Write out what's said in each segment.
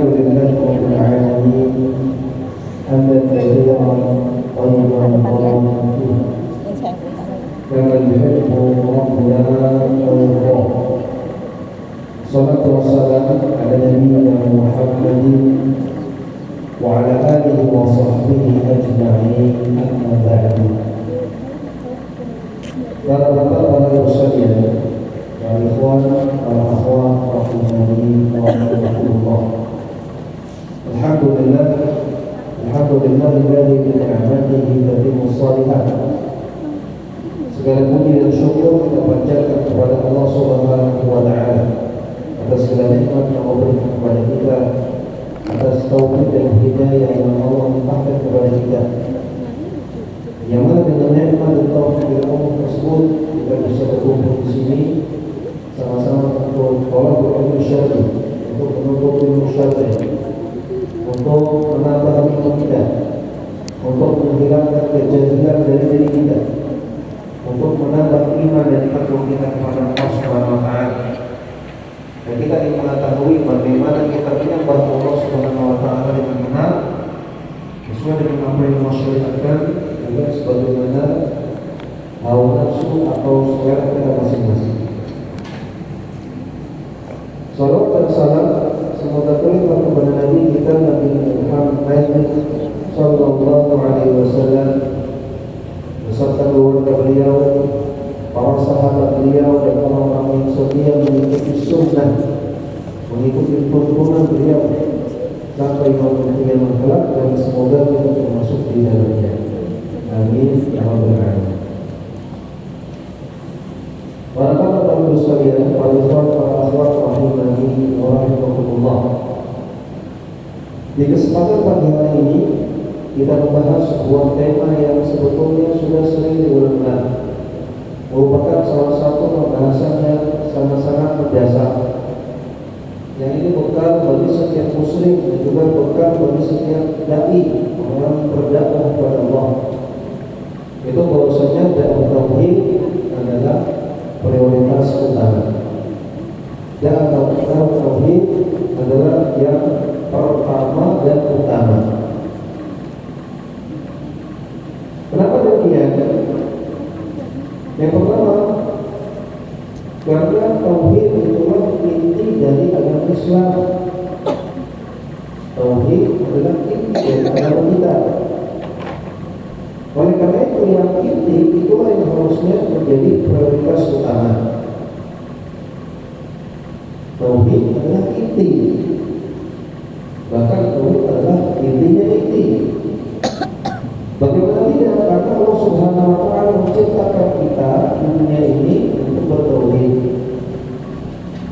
الحمد لله رب العالمين حمدا كثيرا طيبا مباركا فيه كما يحب ربنا ويرضاه. الصلاة والسلام على نبينا محمد وعلى آله وصحبه أجمعين. أما بعد. Para bapak, para ibu sekalian, para ikhwan, para akhwat, rahimani wa rahmatullah. Alhamdulillah alladzi bi ni'matihi tatimmu shalihat. Segala puji dan syukur kita panjatkan kepada Allah Subhanahu wa taala atas segala nikmat yang Allah berikan kepada kita, atas taufik dan hidayah yang Allah limpahkan kepada kita. Yang mana dengan nikmat dan taufik dari Allah tersebut kita bisa berkumpul di sini sama-sama untuk tolong syar'i, untuk menuntut ilmu syar'i, untuk menambah ilmu kita, untuk menghilangkan kejahilan dari diri kita, untuk menambah iman dan takwa kita kepada Allah Subhanahu wa taala. Dan kita ingin mengetahui bagaimana kita menyembah Allah Subhanahu wa taala dengan benar sesuai dengan apa yang Allah syariatkan, juga sebagaimana hawa nafsu atau selera kita masing-masing. Salawat dan salam semoga terlimpah kepada Nabi kita Nabi Muhammad sallallahu alaihi wasallam beserta keluarga beliau, para sahabat beliau dan orang-orang yang setia mengikuti sunnah, mengikuti tuntunan beliau sampai maupun kiamat kelak, dan semoga kita termasuk di dalamnya. Amin ya rabbal alamin. Para bapak ibu sekalian, para ikhwan, para akhwat rahimani wa rahmatullah. Di kesempatan pagi hari ini kita membahas sebuah tema yang sebetulnya sudah sering diulang-ulang, merupakan salah satu pembahasan yang sangat-sangat berdasar. Yang ini bekal bagi setiap muslim dan juga bekal bagi setiap dai, orang berdakwah kepada Allah. Itu bahwasanya dakwah tauhid adalah prioritas utama. Dakwah tauhid adalah yang pertama dan utama. Kenapa demikian? Yang pertama, karena tauhid itulah inti dari agama Islam. Tauhid adalah inti dari agama kita. Oleh karena itu yang inti itulah yang harusnya menjadi prioritas utama. Tauhid adalah inti. Bahkan tauhid adalah intinya inti. Bagaimana tidak? Karena Allah Subhanahu wa taala menciptakan kita di dunia ini untuk bertauhid.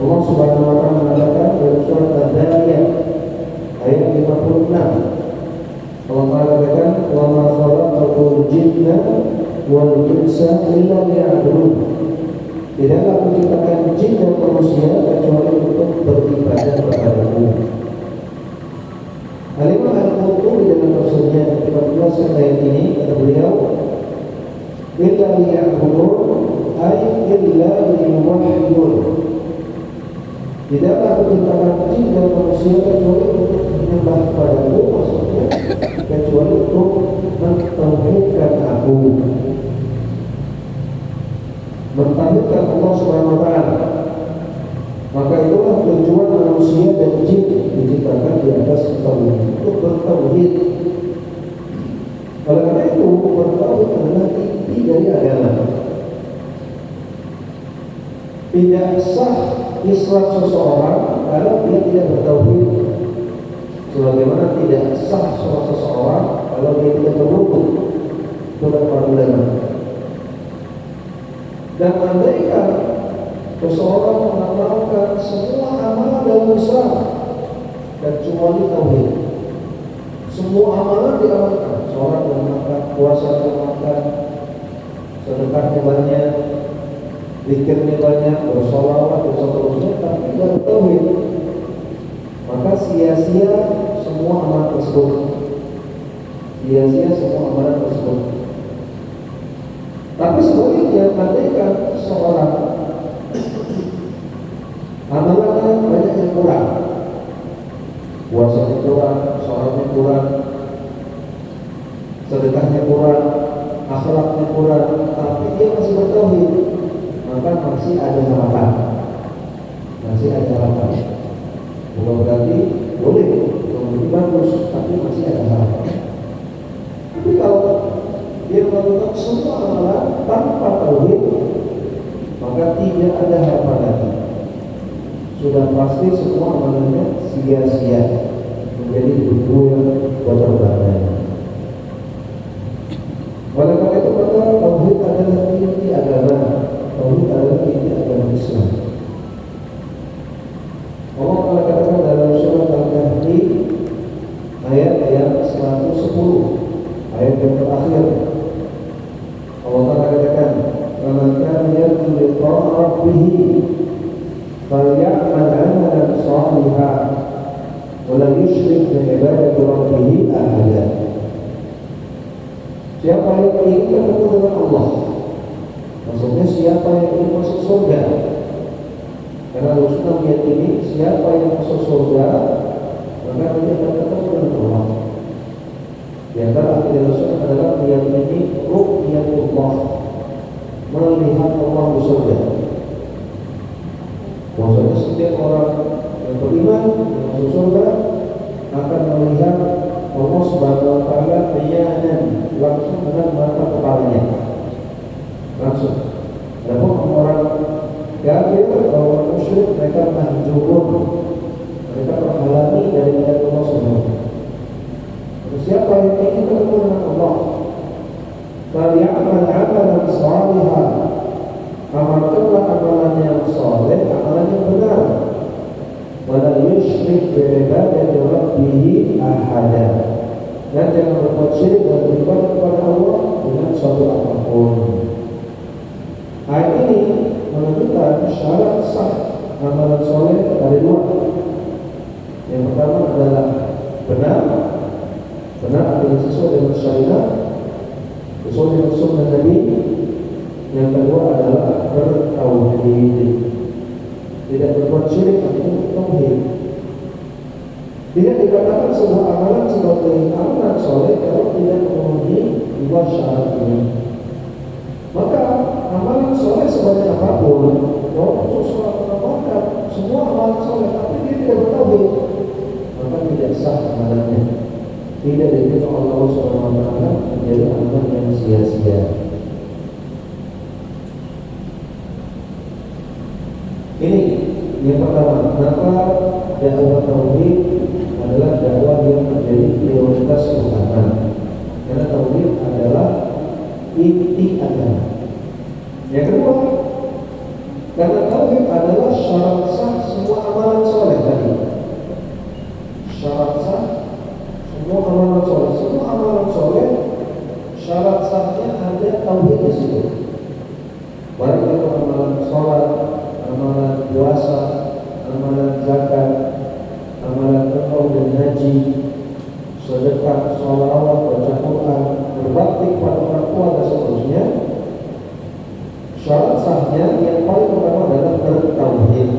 Allah Subhanahu wa taala mengatakan dalam surat Al-Zariyat ayat 56. Allah mengatakan, "Wa ma khalaqtul jinna wal insa illa liya'budun." Tidaklah aku ciptakan jin dan manusia kecuali untuk beribadah kepadamu. Al-Imam Al-Qurtubi dalam tafsirnya ketika menjelaskan ayat ini, kata beliau, "Illa liya'budun ay illa liyuwahhidun." Tidaklah aku ciptakan jin dan manusia kecuali untuk menyembah kepadamu, maksudnya kecuali untuk mentauhidkan aku, mentauhidkan Allah Subhanahu wa taala. Maka itulah tujuan manusia dan jin diciptakan di atas tauhid, untuk bertauhid. Oleh karena itu, bertauhid adalah inti dari agama. Tidak sah Islam seseorang kalau dia tidak bertauhid. Sebagaimana tidak sah sholat seseorang kalau dia tidak berwudu. Itu kata para ulama. Dan andaikan seseorang mengamalkan semua amalan dalam Islam kecuali tauhid, semua amalan diamalkan, sholat diamalkan, puasa diamalkan, sedekahnya banyak, zikirnya banyak, bersolawat dan seterusnya, tapi tidak bertauhid, maka sia-sia semua amalan tersebut. Sia-sia semua amalan tersebut. Tapi sebaliknya, andaikan seorang amalannya banyak yang kurang, kurang, akhlaknya kurang, tapi dia masih bertauhid, maka masih ada harapan. Masih ada harapan. Bukan berarti boleh, lebih bagus, tapi masih ada harapan. Tapi kalau dia melakukan semua amalan tanpa tauhid, maka tidak ada harapan lagi. Sudah pasti semua amalannya sia-sia, menjadi berbuah kotor-kotor. Oleh karena itu maka tauhid adalah inti agama. Tauhid adalah inti agama Islam. Allah telah katakan dalam surat Al-Kahfi ayat yang 110, ayat yang terakhir. Allah telah katakan, "Man kana yarju liqa'a rabbih falya'mal 'amalan shalihan wa la yushrik bi ibadati rabbih ahada." Siapa yang ingin bertemu dengan Allah, maksudnya siapa yang ingin masuk surga, karena Rasulullah meyakini siapa yang masuk surga maka dia akan ketemu dengan Allah. Di antara akidah Rasulullah adalah meyakini ru'yatullah, melihat Allah di surga. Maksudnya setiap orang yang beriman yang masuk surga akan melihat Allah Subhanahu wa taala iyanan, langsung dengan mata kepalanya. Langsung. Adapun orang kafir atau orang musyrik, mereka mahjubun, mereka terhalangi dari melihat Allah Subhanahu wa taala. Siapa yang ingin bertemu dengan Allah, falya'mal 'amalan shalihan, amalkanlah amalan yang saleh, amalan yang benar. Wala yusyrik bi ibadati rabbih ahada, dan jangan berbuat syirik dan beribadah kepada Allah dengan suatu apapun. Ayat ini menunjukkan syarat sah amalan soleh dari dua. Yang pertama adalah benar artinya sesuai dengan syariat, sesuai dengan sunnah Nabi. Yang kedua adalah bertauhid, tidak berbuat syirik, artinya tauhid. Tidak dikatakan sebuah amalan sebagai amalan soleh kalau tidak memenuhi dua syarat ini. Maka amalan soleh sebanyak apapun, walaupun sholat mengamalkan semua amalan soleh, tapi dia tidak bertauhid, maka tidak sah amalannya, tidak diterima Allah Subhanahu wa taala, menjadi amalan yang sia-sia. Ini yang pertama. Kenapa dakwah tauhid adalah dakwah yang menjadi prioritas utama? Karena tauhid adalah inti agama. Yang kedua, karena tauhid adalah syarat sah semua amalan soleh tadi. Syarat sah semua amalan soleh. Semua amalan soleh syarat sahnya ada tauhid di situ. Baik itu amalan sholat, amalan puasa, amalan zakat, amalan umroh dan haji, sedekah, sholawat, baca Quran, berbakti kepada orang tua dan seterusnya. Syarat sahnya yang paling pertama adalah bertauhid.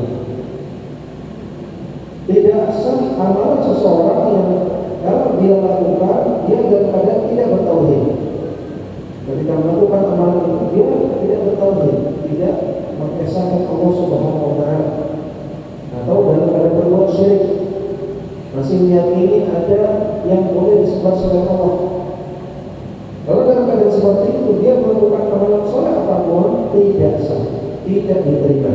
Tidak sah amalan seseorang yang kalau dia lakukan dia dalam keadaan tidak bertauhid. Ketika melakukan amalan itu dia tidak bertauhid, tidak mengesahkan Allah Subhanahu wa taala, atau dalam keadaan berbuat syirik, masih meyakini ada yang boleh disembah selain Allah. Kalau dalam keadaan seperti itu dia melakukan amalan soleh apapun tidak sah, tidak diterima.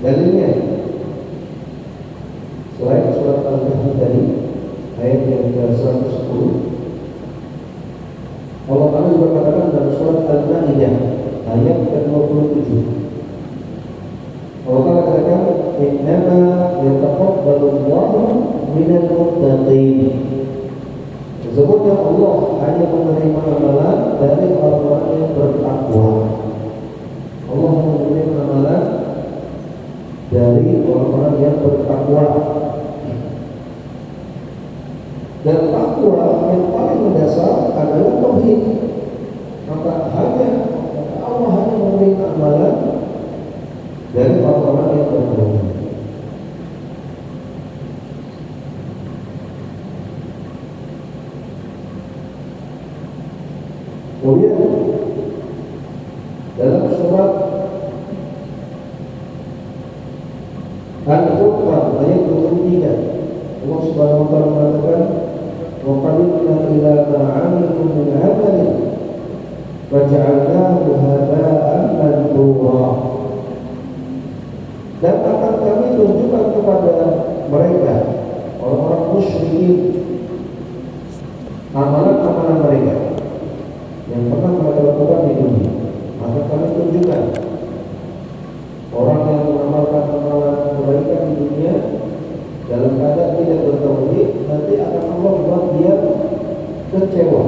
Dalilnya selain surat Al-Kahfi tadi ayat yang ke-110, Allah Ta'ala juga katakan dalam surat Al-Ma'idah ayat ke-27. Allah Ta'ala katakan, "Innama yataqabbalu Allahu minal muttaqin." Sebutnya Allah hanya menerima amalan dari orang-orang yang bertakwa. Allah hanya menerima amalan dari orang-orang yang bertakwa. Dan takwa yang paling mendasar adalah tauhid. Maka Allah hanya menerima amalan dari orang-orang yang bertauhid. Dalam surat Al-Furqan ayat 23, Allah Subhanahu wa taala mengatakan, "Wa qadimna ila ma 'amilu min 'amalin faj'alnahu haba'an manthura." Dan akan kami tunjukkan kepada mereka, orang-orang musyrikin, amalan-amalan mereka yang pernah mereka lakukan di dunia. Maka kami tunjukkan orang yang mengamalkan amalan kebaikan di dunia dalam keadaan tidak bertauhid, nanti akan Allah buat dia kecewa,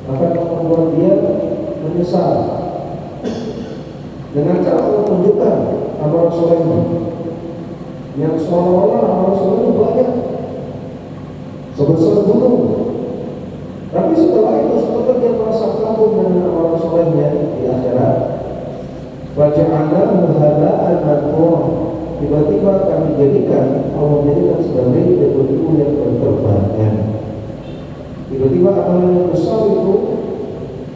akan membuat dia menyesal. Dengan cara Allah tunjukkan amalan soleh yang seolah-olah amalan soleh itu banyak sebesar gunung, tapi setelah itu dia merasa kagum dengan amalan solehnya di akhirat. Faja'alnahu haba'an manthura. Tiba-tiba kami jadikan, Allah jadikan sebagai debu-debu yang berterbangan. Tiba-tiba amalan yang besar itu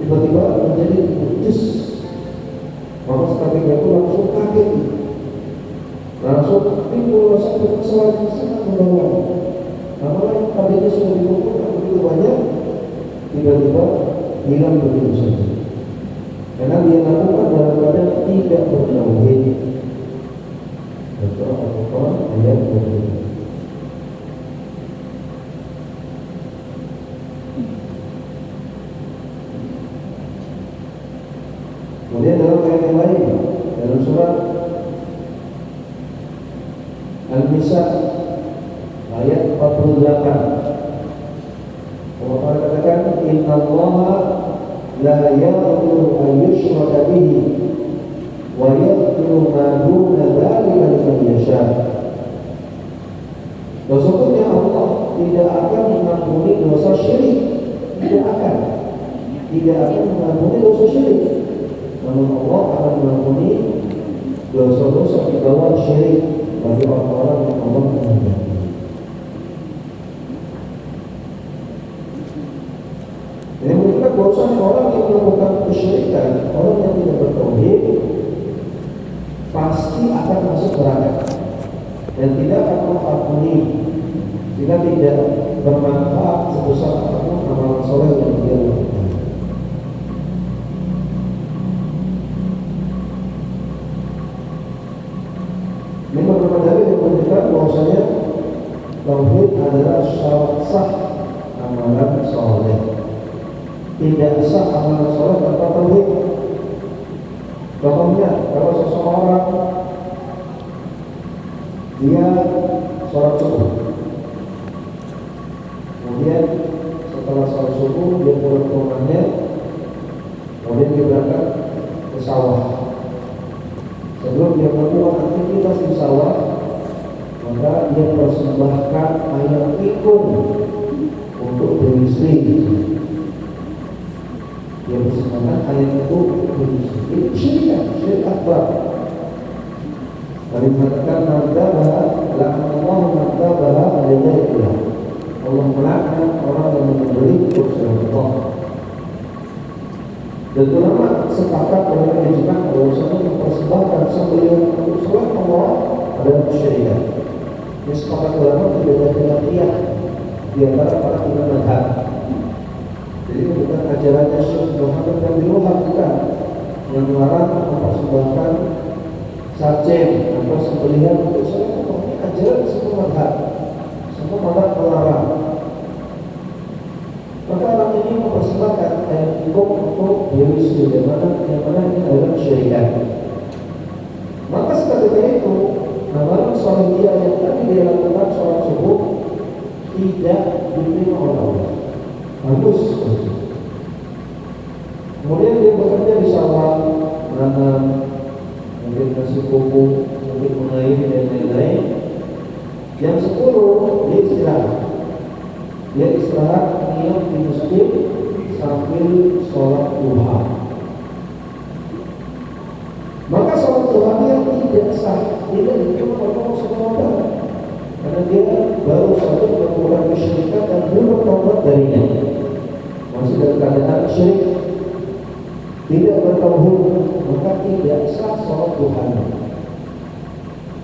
tiba-tiba menjadi putus. Maka seketika itu langsung kaget, langsung timbul rasa kekesalan yang sangat mendalam. Amalan yang tadinya sudah dikumpulkan begitu banyak, tiba-tiba hilang begitu saja, karena dia lakukan dalam keadaan tidak bertauhid. Surah Al-Furqan ayat 23. Kemudian dalam ayat yang lain, dalam surah Al-Nisa ayat 48, Allah katakan, "Inna Allaha la yaghfiru an yushraka bihi wa yaghfiru ma duna dzalika liman yasha." Sesungguhnya Allah tidak akan mengampuni dosa syirik, tidak akan mengampuni dosa syirik. Namun Allah akan mengampuni dosa-dosa di bawah syirik bagi orang-orang yang Allah menghendaki. Ini menunjukkan bahwasanya orang yang melakukan kesyirikan, orang yang tidak bertauhid, pasti akan masuk neraka dan tidak akan mengampuni jika tidak bermanfaat sebesar apapun amalan soleh yang dia lakukan. Ini beberapa dalil yang menunjukkan bahwasanya tauhid adalah syarat sah amalan soleh. Tidak sah amalan soleh tanpa tauhid. Contohnya, kalau seseorang dia sholat subuh, kemudian setelah sholat subuh dia pulang ke rumahnya, kemudian dia berangkat ke sawah. Sebelum dia melakukan aktivitas di sawah, maka dia persembahkan ayam tikung untuk beristri. Dia persembahkan ayam tikung untuk beristri. Ini syirik akbar. Nabi mengatakan, "Madzabah la'anallahu madzabah alaihi." Allah melaknat orang yang membeli untuk selain Allah. Dan ulama sepakat dengan ijma' bahwasanya mempersembahkan sembelihan untuk selain Allah adalah kesyirikan. Ini sepakat ulama tidak ada khilafiyah di antara para imam mazhab. Jadi bukan ajarannya Syekh Muhammad bin Wahab, bukan, yang melarang mempersembahkan sajen atau sembelihan untuk selain Allah. Ini ajaran semua mazhab. Semua mazhab melarang. Maka orang ini mempersembahkan ayam tikung untuk beristri, yang mana ini adalah kesyirikan. Maka seketika itu amalan soleh dia yang tadi dia lakukan sholat subuh tidak diterima oleh Allah. Bagus. Kemudian dia bekerja di sawah, menanam, mungkin kasih pupuk, mungkin mengairi dan lain-lain. Yang 10 dia istirahat. Dia istirahat niat di masjid sambil sholat duha. Maka sholat duha dia tidak sah, tidak diterima oleh Allah SWT, karena dia baru saja melakukan kesyirikan dan belum bertobat darinya, masih dalam keadaan syirik. tidak bertauhid, maka tidak sah sholat duhanya.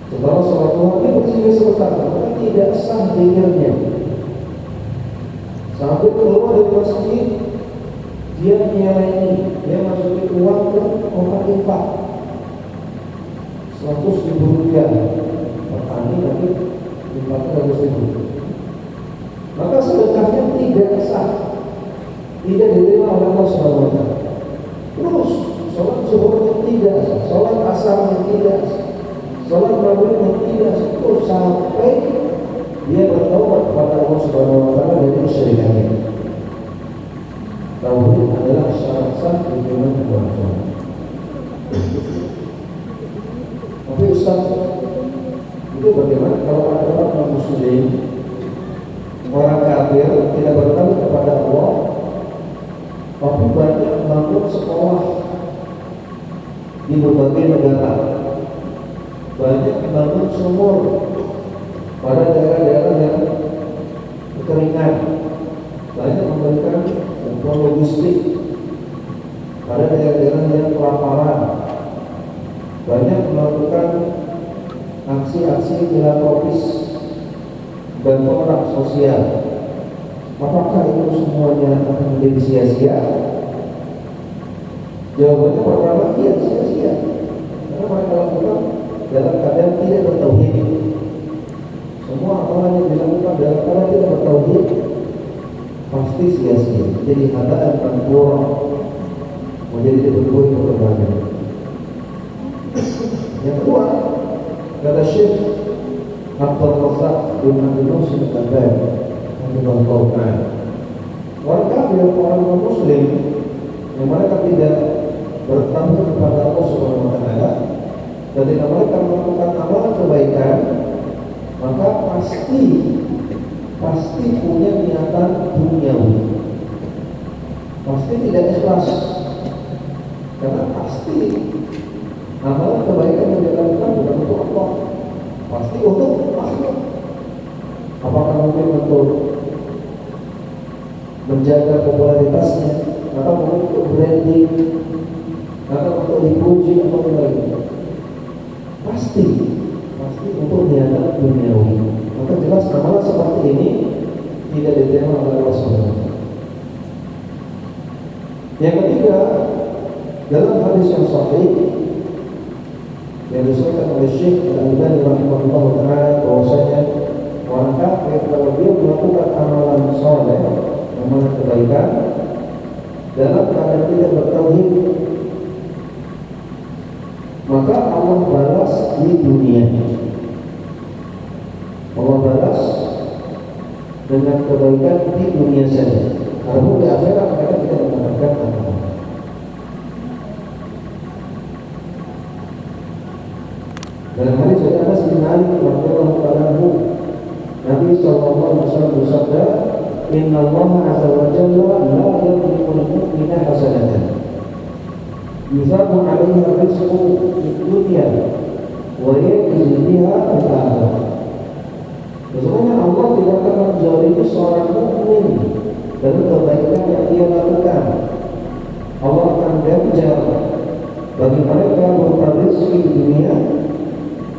Setelah sholat duha dia bersih sebentar, maka tidak sah zikirnya. Sampai keluar dari masjid, dia nyeleni, dia masukin uang ke kotak infak 100.000 rupiah. Petani nanti infaknya 100.000. Maka sedekahnya tidak sah, tidak diterima oleh Allah Subhanahu wa Ta'ala. Terus sholat zuhurnya tidak sah, sholat asarnya tidak sah, sholat maghribnya tidak sah, terus sampai dia bertaubat kepada Allah Subhanahu wa Ta'ala dari kesyirikannya. Tauhid adalah syarat sah diterima keberhasilan. Tapi Ustaz, itu bagaimana kalau ada orang muslim, orang kafir tidak bertauhid kepada Allah, tapi banyak bangun sekolah di berbagai negara, banyak bangun sumur pada daerah-daerah yang kekeringan, banyak memberikan bantuan logistik pada daerah-daerah yang kelaparan, banyak melakukan aksi-aksi filantropis, bantuan sosial. Apakah itu semuanya akan menjadi sia-sia? Jawabannya pertama, iya, sia-sia. Karena mereka lakukan dalam keadaan tidak bertauhid. Semua amalan yang dilakukan dalam keadaan tidak bertauhid pasti sia-sia. Jadi hadaan pantura menjadi berbuih berbagai. Yang kedua, kata Syekh Abdul Razak bin Abdul Muhsin Al-Albani, orang kafir, orang non-muslim yang mereka tidak bertauhid kepada Allah Subhanahu wa Ta'ala, ketika mereka melakukan amalan kebaikan, maka pasti punya niatan duniawi, pasti tidak ikhlas, karena pasti amalan kebaikan yang dilakukan bukan untuk Allah, pasti untuk makhluk. Apakah mungkin untuk menjaga popularitasnya, atau untuk branding, atau untuk dipuji, atau lain? Pasti untuk niatan duniawi. Maka jelas amalan seperti ini tidak diterima oleh Allah SWT. Yang ketiga, dalam hadis yang sahih yang disebutkan oleh Syekh Al-Albani rahimahullah ta'ala, bahwasanya orang kafir kalau dia melakukan amalan soleh, amalan kebaikan dalam keadaan tidak bertauhid, maka Allah balas di dunia. Allah balas dengan kebaikan di dunia saja. Kalau di akhirat mereka tidak mendapatkan apa-apa. Dalam hadis dari Anas bin Malik radhiyallahu anhu, Nabi sallallahu alaihi wasallam bersabda, "Inna Allah azza wa jalla la yadhlimu al-mu'mina hasanatan. Yuzabu 'alaiha rizqu fid dunya wa yajzi biha fil akhirah." Sesungguhnya Allah tidak akan menzalimi seorang mukmin dari kebaikan yang dia lakukan. Allah akan ganjar bagi mereka berupa rezeki di dunia,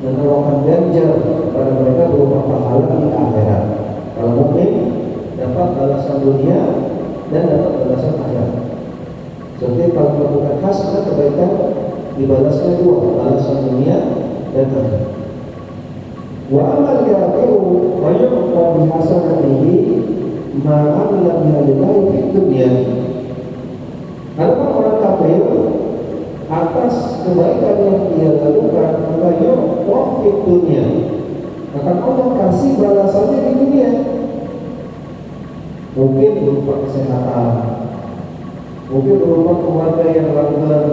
dan Allah akan ganjar kepada mereka berupa pahala di akhirat. Kalau mukmin dapat balasan dunia dan dapat balasan akhirat. Seperti kalau melakukan hasanah kebaikan dibalasnya dua, balasan dunia dan akhirat. Wa amal kafiru wa yu'ta bi hasanatihi ma amila biha lillahi fid dunya. Adapun orang kafir, atas kebaikan yang dia lakukan, maka yu'ta fid dunya, akan Allah kasih balasannya di dunia. Mungkin berupa kesehatan, mungkin berupa keluarga yang langgeng,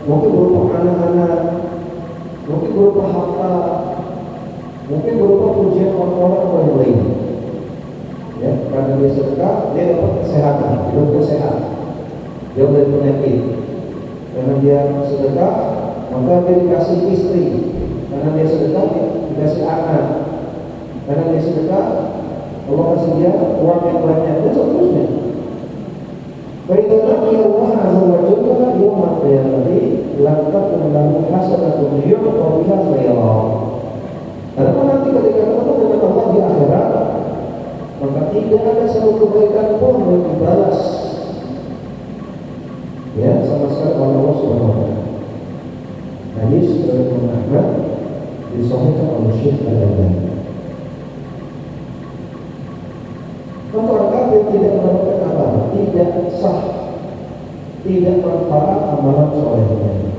mungkin berupa anak-anak, mungkin berupa harta, mungkin berupa pujian orang-orang yang lain. Ya, karena dia sedekah, dia dapat kesehatan, hidup sehat, jauh dari penyakit. Karena dia sedekah, maka dia dikasih istri. Karena dia sedekah, dia dikasih anak. Karena dia sedekah, Allah kasih dia uang yang banyak, dan seterusnya. Fa'idza laqiya Allah azza wa jalla yawmal qiyamati lam takun lahu hasanatun yu'ta biha khairan. Karena nanti ketika ketemu dengan Allah di akhirat, maka tidak ada satu kebaikan pun yang dibalas, ya, sama sekali oleh Allah Subhanahu wa taala. Hadis dari Imam Ahmad disahihkan oleh Syekh Al-Albani. Maka orang kafir tidak mendapatkan apa-apa, tidak sah, tidak manfaat amalan solehnya.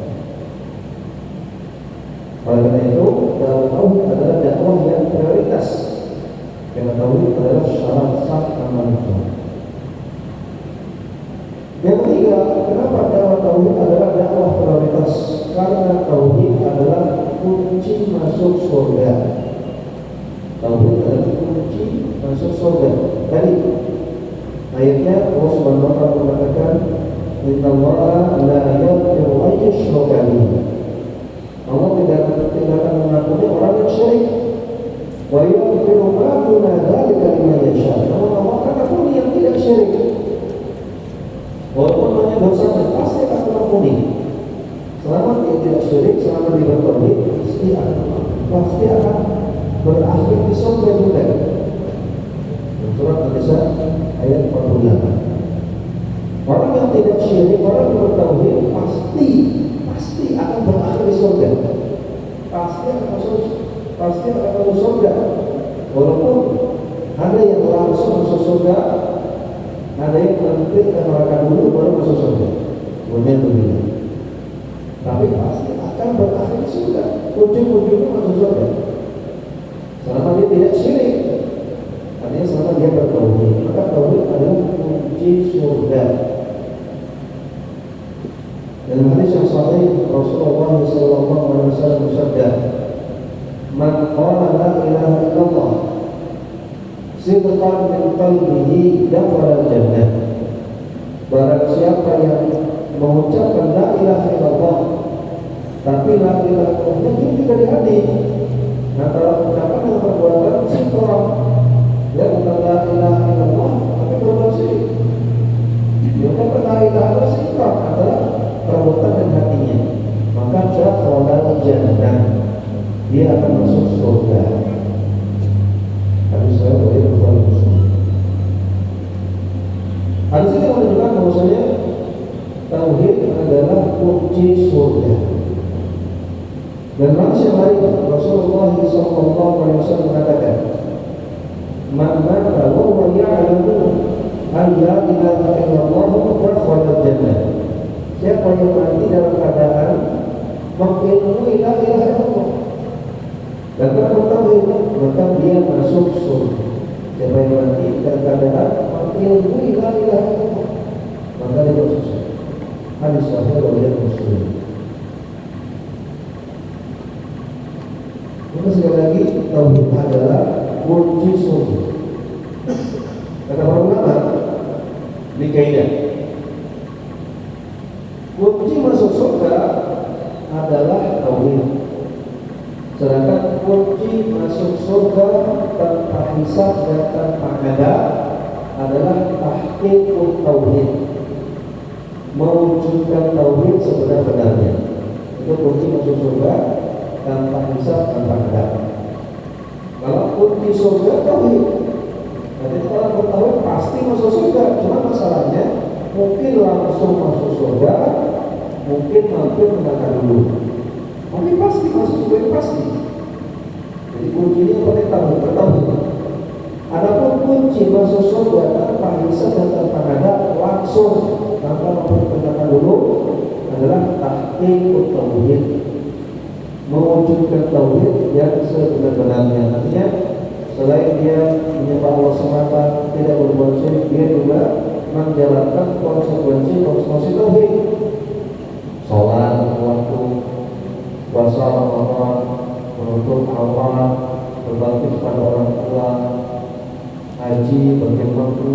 Oleh karena itu, dalam tauhid adalah dakwah yang prioritas. Karena tauhid adalah syarat sah amalan soleh. Yang ketiga, kenapa dakwah tauhid adalah dakwah prioritas? Karena tauhid adalah kunci masuk surga. Tauhid adalah kunci masuk surga. Tadi ayatnya Allah Subhanahu wa taala mengatakan, "Innallaha la yaghfiru an yushraka bihi." Allah tidak akan mengampuni orang yang syirik. Wa yaghfiru ma duna dzalika liman yasha. Namun Allah akan ampuni yang tidak syirik. Walaupun hanya dosanya pasti akan mengampuni. Selama dia tidak syirik, selama dia bertauhid, pasti akan berakhir di surga juga. Surat An-Nisa ayat 48. Orang yang tidak syirik, orang yang bertauhid pasti akan berakhir di surga. Pasti akan masuk surga. Walaupun ada yang langsung masuk surga, ada yang nanti ke neraka dulu baru masuk surga. Kemudian begitu. Tapi pasti akan berakhir di surga. Ujung-ujungnya masuk surga. Selama dia tidak syirik. Artinya selama dia bertauhid, maka tauhid adalah kunci surga. Dalam hadis yang sahih Rasulullah SAW bersabda, "Man qala la ilaha illallah sidqan min qalbihi dakhala al-jannah." Barang siapa yang mengucapkan la ilaha illallah, tapi la ilaha illallah itu tidak di hati, antara ucapan dan perbuatan sinkron. Ya, bukan la ilaha illallah, tapi berbuat syirik. Bukan la ilaha illallah sinkron antara perbuatan dan hatinya, maka dakhala jannah, dia akan masuk surga. Hadis saya dari Bukhari Muslim. Hadis ini menunjukkan bahwasanya tauhid adalah kunci surga. Dan hadis yang lain Rasulullah SAW mengatakan, "Man mata wa huwa ya'lamu an la ilaha illallah dakhala jannah." Siapa yang mati dalam keadaan mengilmui la ilaha illallah dan bertauhid, maka dia masuk surga. Siapa yang mati dalam keadaan mengilmui la ilaha illallah, maka dia masuk surga. Hadis sahih riwayat Muslim. Maka sekali lagi tauhid adalah kunci surga. Kata para ulama di kaidah, kunci masuk surga adalah tauhid. Sedangkan kunci masuk surga tanpa hisab dan tanpa adab adalah tahqiqut tauhid, mewujudkan tauhid sebenar-benarnya. Itu kunci masuk surga tanpa hisab, tanpa adab. Kalau kunci surga tauhid, jadi kalau bertauhid pasti masuk surga. Cuma masalahnya mungkin langsung masuk surga, mungkin mampir neraka dulu. Tapi pasti masuk surga, pasti. Jadi kuncinya pada tauhid, bertauhid. Adapun kunci masuk surga tanpa hisab dan tanpa adab, langsung tanpa mampir neraka dulu, adalah tahqiqut tauhid, mewujudkan tauhid yang sebenar-benarnya. Artinya selain dia menyembah Allah semata, tidak berbuat syirik, dia juga menjalankan konsekuensi tauhid. Salat waktu, puasa Ramadan, menuntut aurat, berbakti kepada orang tua, haji, berkemampu,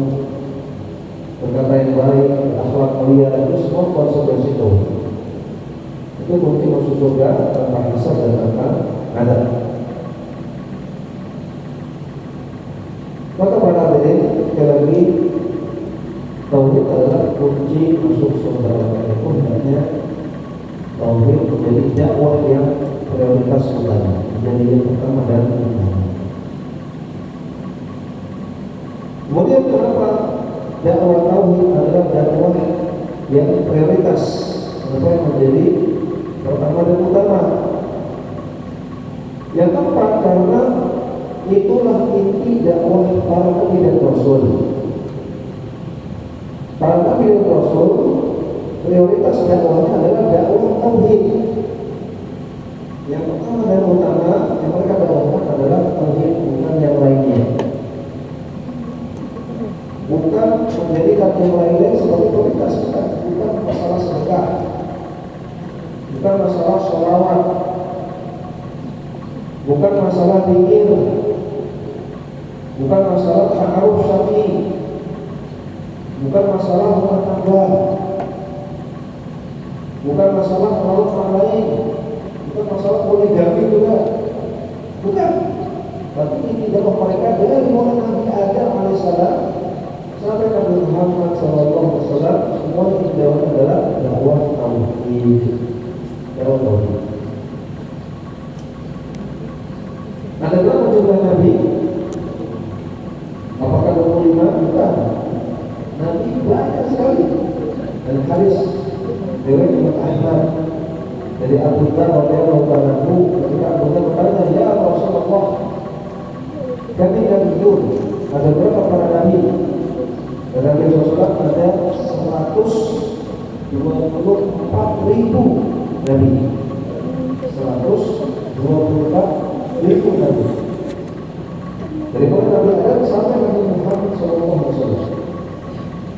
berkata yang baik, akhlak mulia, itu semua konsekuensi tauhid. Itu mungkin masuk surga tanpa hisab dan tanpa adab. Maka pada hadirin, sekali lagi tauhid adalah kunci masuk surga itu hanya tauhid menjadi dakwah yang prioritas utama, menjadi yang pertama dan utama. Kemudian kenapa dakwah tauhid adalah dakwah yang prioritas, kenapa yang menjadi pertama dan utama? Yang keempat, karena itulah inti dakwah para nabi dan rasul. Para nabi dan rasul prioritas dakwahnya adalah dakwah tauhid. Yang pertama dan utama yang mereka dakwahkan adalah tauhid, bukan yang lainnya. Bukan menjadikan yang lainnya sebagai prioritas, bukan masalah sedekah, bukan masalah sholawat, bukan masalah zikir, bukan masalah ta'aruf syar'i, bukan masalah rumah tangga, bukan masalah menolong orang lain, bukan masalah poligami juga, bukan. Tapi ini dakwah mereka dari mulai Nabi Adam alaihissalam sampai Nabi Muhammad SAW, semua yang dakwah adalah dakwah tauhid, dakwah tauhid. Ada berapa jumlah Nabi? Apakah 25? Bukan. Nabi banyak sekali. Dan hadis riwayat Imam Ahmad dari Abu Dzar radhiyallahu anhu, ketika Abu Dzar bertanya, "Ya Rasulullah, kami nabiyyun, ada berapa para nabi?" Dan Nabi SAW ada 124.000 nabi. 124.000 nabi. Dari mulai Nabi Adam sampai Nabi Muhammad SAW.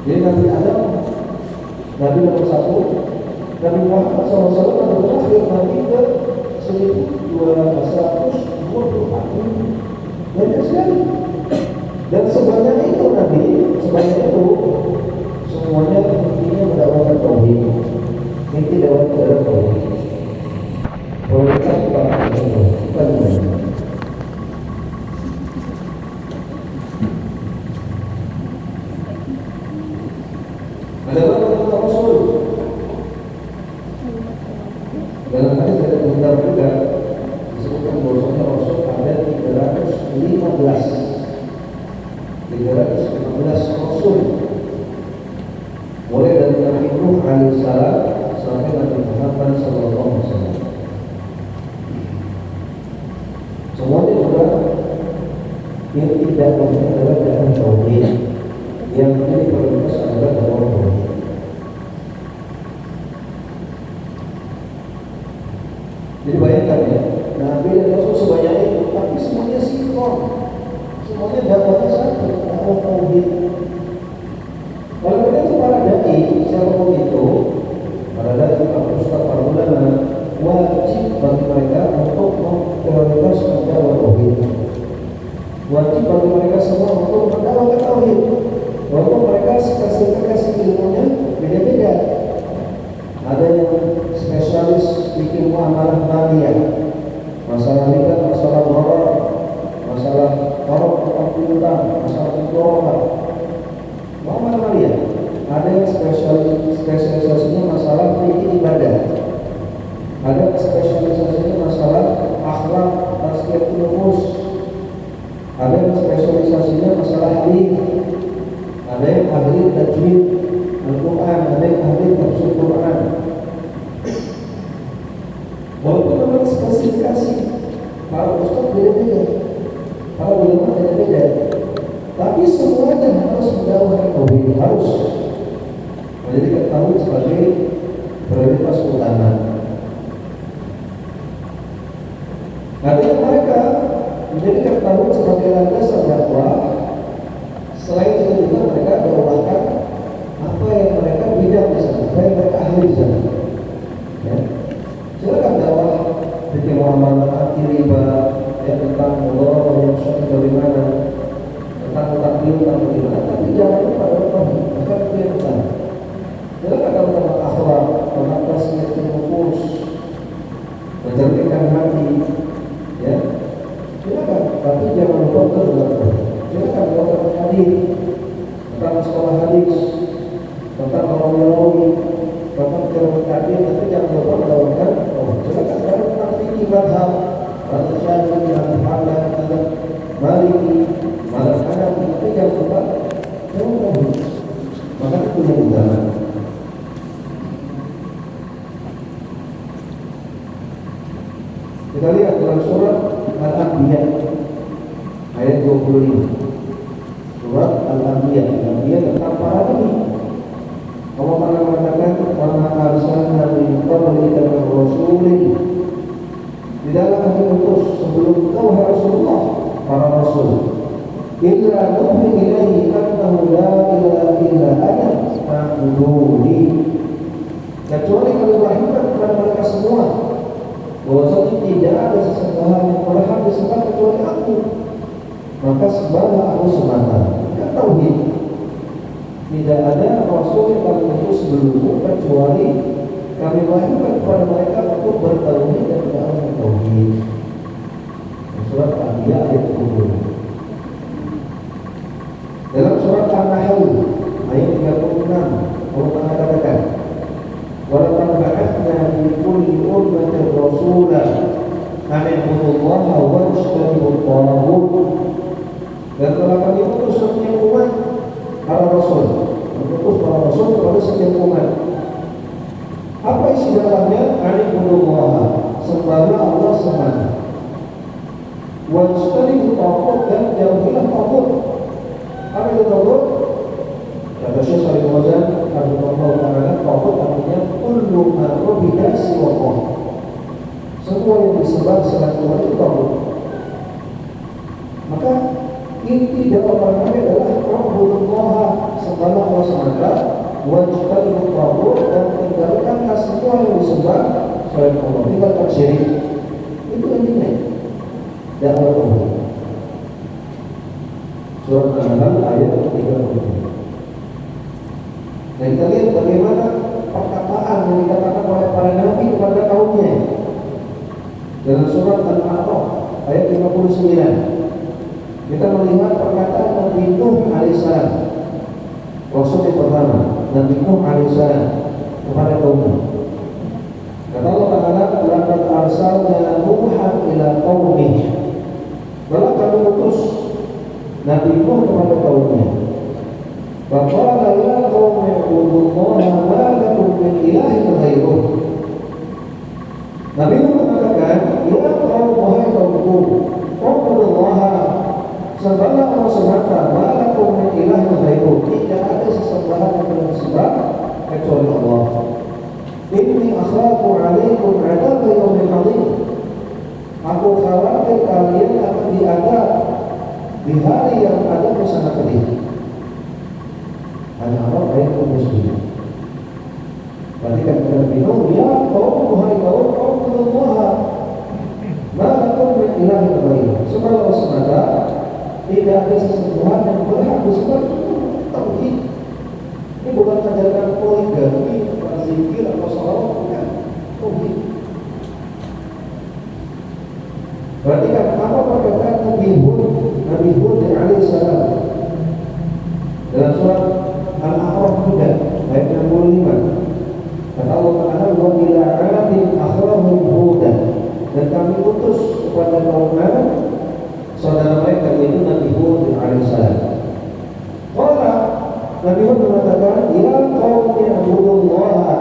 Jadi Nabi Adam Nabi nomor 1, Nabi Muhammad SAW pada terakhir Nabi ke 1.224.000. Banyak sekali. Dan sebanyak itu Nabi, sebanyak itu semuanya intinya mendakwakan tauhid. Inti dakwah adalah tauhid. Prioritas utama bukan lain. Ada berapa Rasul? Dalam hadis dari Abu Dzar juga disebutkan bahwasanya Rasul ada 315 Rasul, mulai dari Nabi Nuh alaihissalam sampai Nabi Muhammad SAW. Semuanya juga yang tidak adalah dakwah tauhid. Yang ini prioritas adalah dakwah tauhid. Jadi bayangkan ya, Nabi dan Rasul sebanyak itu, tapi semuanya sinkron, semuanya dakwahnya satu, dakwah tauhid. Kalau mereka itu para dai, siapapun itu, para dai, para ustaz, para ulama, wajib bagi mereka untuk memprioritaskan dakwah tauhid. Wajib bagi mereka semua untuk mendakwakan tauhid. Walaupun mereka kasih ilmunya beda-beda. Ada yang spesialis bikin muamalah maliyah, masalah riba, masalah dharar, masalah qarab utang, masalah mudharabah, muamalah maliyah. Ada yang spesialisasinya masalah fikih ibadah. Ada spesialisasinya masalah akhlak, tazkiyatun nufus. Ada yang spesialisasinya masalah hadis. Ada yang ahli tajwid Al-Quran, ada yang ahli tafsir Quran. Walaupun memang spesifikasi para ustaz beda-beda, para ulama beda-beda, tapi semuanya harus mendakwakan tauhid, harus menjadikan tauhid sebagai prioritas utama. Artinya mereka menjadikan tauhid sebagai landasan dakwah. Selain itu juga mereka dakwahkan apa yang mereka bidang di sana, apa yang mereka ahli di sana. Ya. Silakan dakwah bikin muamalah anti riba, ya, tentang mudharabah yang syar'i bagaimana, tentang takdir tentang bagaimana, tapi jangan lupa tauhid, bukan itu yang utama. Silakan dakwah tentang akhlak, tentang tazkiyatun nufus, menjernihkan hati, ya. Silakan, tapi jangan lupa tauhid. Silakan dakwah hadis, tentang sekolah hadis, tentang madhab, madhab Syafi'i, madhab Hanafi, madhab Maliki, madhab Hanafi, tapi jangan lupa jangan tauhid. Maka itu yang utama. Kita lihat dalam surat Al-Anbiya ayat 25. Surat Al-Anbiya, Al-Anbiya tentang para nabi. Allah Ta'ala mengatakan, "Wa ma arsalna min qablika min rasulin." Tidaklah kami utus sebelum engkau hai Rasulullah para rasul. Illa nuhi ilaihi annahu la ilaha illa ana fa'buduni. Kecuali kami wahyukan kepada mereka semua bahwasanya tidak ada sesembahan yang berhak disembah kecuali aku. Maka sembahlah aku semata. Ini tauhid. Tidak ada rasul yang kami utus sebelummu kecuali kami wahyukan kepada mereka untuk bertauhid dan menjalankan tauhid. Surat Al-Anbiya ayat 20. Dalam surat An-Nahl ayat 36 Allah Ta'ala katakan, "Wa laqad ba'athna fi kulli ummatin rasulan an i'budullaha wa ijtanibut taghut." Dan telah kami utus setiap umat para rasul, mengutus para rasul kepada setiap umat. Apa isi dalamnya? An i'budullaha, sembahlah Allah semata. Wa ijtanibut taghut, dan jauhilah taghut. Apa itu taghut? Kata Syekh Shalih Fauzan, Alhamdulillah Ta'ala, taghut artinya kullu ma ubida siwa Allah. Semua yang disembah selain Allah itu taghut. Maka inti dakwah kami adalah Rabbullah, sembahlah Allah semata, wajtanibut taghut, dan tinggalkanlah semua yang disembah selain Allah. Tinggalkan syirik. Itu intinya dakwah tauhid. Surat An-Nahl ayat 30. Dan kita lihat bagaimana perkataan yang dikatakan oleh para nabi kepada kaumnya. Dalam surat Al-A'raf ayat 59, kita melihat perkataan Nabi Nuh alaihissalam, Rasul yang pertama, Nabi Nuh alaihissalam kepada kaumnya. Kata Allah Ta'ala, "Laqad arsalna Nuhan ila qaumihi." Telah kami utus Nabi Nuh kepada kaumnya. Faqala ya qaumi ibudullaha ma lakum min ilahin ghairuh. Nabi Nuh mengatakan, "Ya qaum, wahai kaumku, ibudullaha, sembahlah Allah semata, ma lakum min ilahin ghairuh." Tidak ada sesembahan yang boleh disembah kecuali Allah. Inni akhafu 'alaikum 'adab yaumin 'adzim. Aku khawatir kalian akan diadab di hari yang ada sangat pedih. Al-A'raf ayat 29. Berarti kan kita bingung, ya kaum, wahai kaum, ibudullaha ma lakum min ilahin ghairuh. Sembahlah semata, tidak ada sesembahan yang berhak disembah. Tauhid. Ini bukan ajaran poligami, bukan zikir atau salawat, bukan. Tauhid. Berarti kan apa perkataan Nabi Hud alaihissalam dalam surat Al-A'raf juga ayat 65. Kata Allah Ta'ala, "Wa ila 'adin akhrahum Hudan." Dan kami utus kepada kaum 'Ad saudara mereka, yaitu Nabi Hud alaihissalam. Qala, Nabi Hud mengatakan, "Ya qaumi ibudullaha